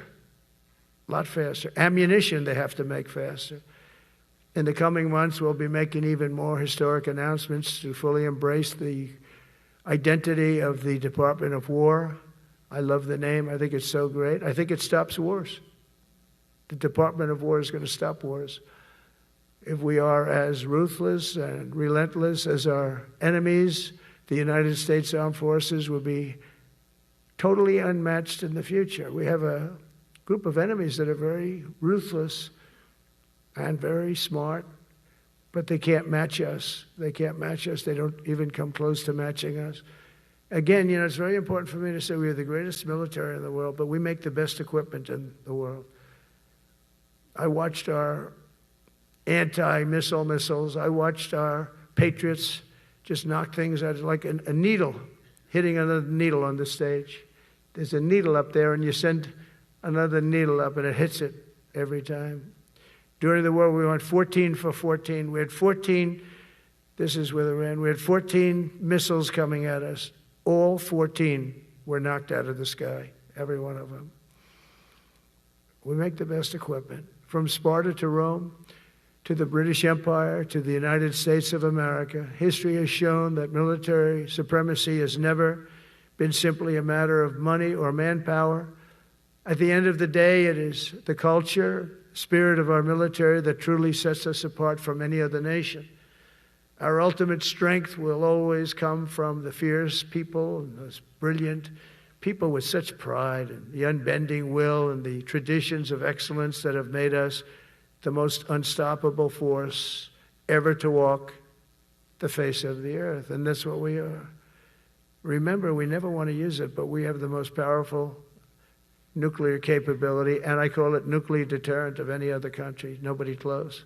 a lot faster. Ammunition they have to make faster. In the coming months, we'll be making even more historic announcements to fully embrace the identity of the Department of War. I love the name. I think it's so great. I think it stops wars. The Department of War is going to stop wars. If we are as ruthless and relentless as our enemies, the United States Armed Forces will be totally unmatched in the future. We have a group of enemies that are very ruthless and very smart but they can't match us. They can't match us. They don't even come close to matching us. Again, it's very important for me to say we are the greatest military in the world, but we make the best equipment in the world. I watched our anti-missile missiles. I watched our Patriots just knock things out like a needle, hitting another needle on the stage. There's a needle up there, and you send another needle up, and it hits it every time. During the war, we went 14 for 14. We had 14, this is with Iran, we had 14 missiles coming at us. All 14 were knocked out of the sky, every one of them. We make the best equipment. From Sparta to Rome, to the British Empire, to the United States of America, history has shown that military supremacy has never been simply a matter of money or manpower. At the end of the day, it is the culture, spirit of our military that truly sets us apart from any other nation. Our ultimate strength will always come from the fierce people and those brilliant people with such pride and the unbending will and the traditions of excellence that have made us the most unstoppable force ever to walk the face of the earth. And that's what we are. Remember, we never want to use it, but we have the most powerful nuclear capability, and I call it nuclear deterrent of any other country. Nobody close.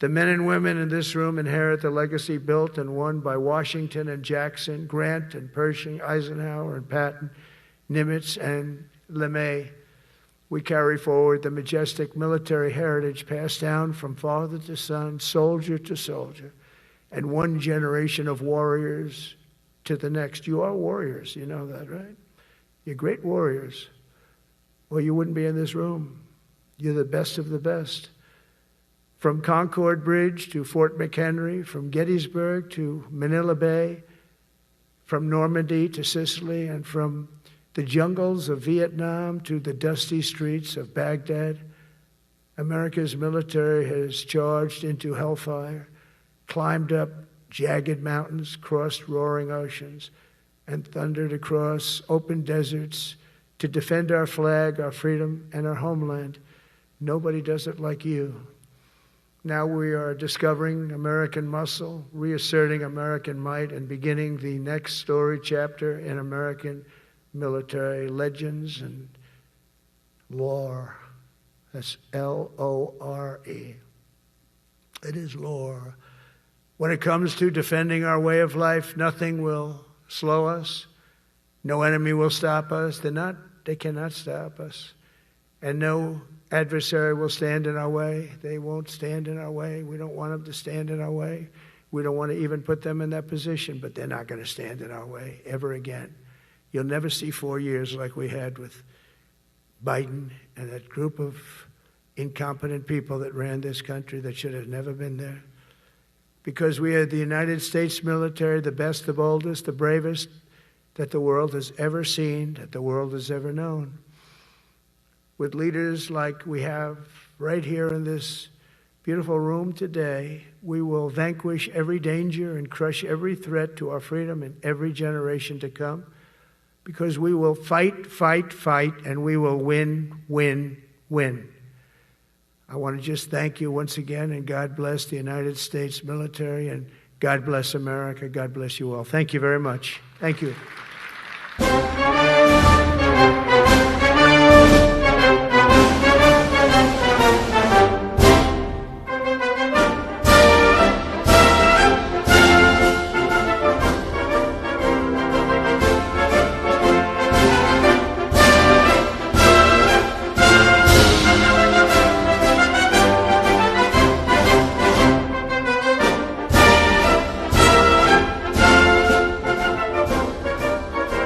The men and women in this room inherit the legacy built and won by Washington and Jackson, Grant and Pershing, Eisenhower and Patton, Nimitz and LeMay. We carry forward the majestic military heritage passed down from father to son, soldier to soldier, and one generation of warriors to the next. You are warriors, you know that, right? You're great warriors, or you wouldn't be in this room. You're the best of the best. From Concord Bridge to Fort McHenry, from Gettysburg to Manila Bay, from Normandy to Sicily, and from the jungles of Vietnam to the dusty streets of Baghdad, America's military has charged into hellfire, climbed up jagged mountains, crossed roaring oceans, and thundered across open deserts to defend our flag, our freedom, and our homeland. Nobody does it like you. Now we are discovering American muscle, reasserting American might, and beginning the next story chapter in American military legends and lore. That's L-O-R-E. It is lore. When it comes to defending our way of life, nothing will slow us. No enemy will stop us. They cannot stop us. And no adversary will stand in our way. They won't stand in our way. We don't want them to stand in our way. We don't want to even put them in that position, but they're not going to stand in our way ever again. You'll never see 4 years like we had with Biden and that group of incompetent people that ran this country that should have never been there. Because we had the United States military, the best, the boldest, the bravest that the world has ever seen, that the world has ever known. With leaders like we have right here in this beautiful room today, we will vanquish every danger and crush every threat to our freedom in every generation to come, because we will fight, fight, fight, and we will win, win, win. I want to just thank you once again, and God bless the United States military, and God bless America. God bless you all. Thank you very much. Thank you.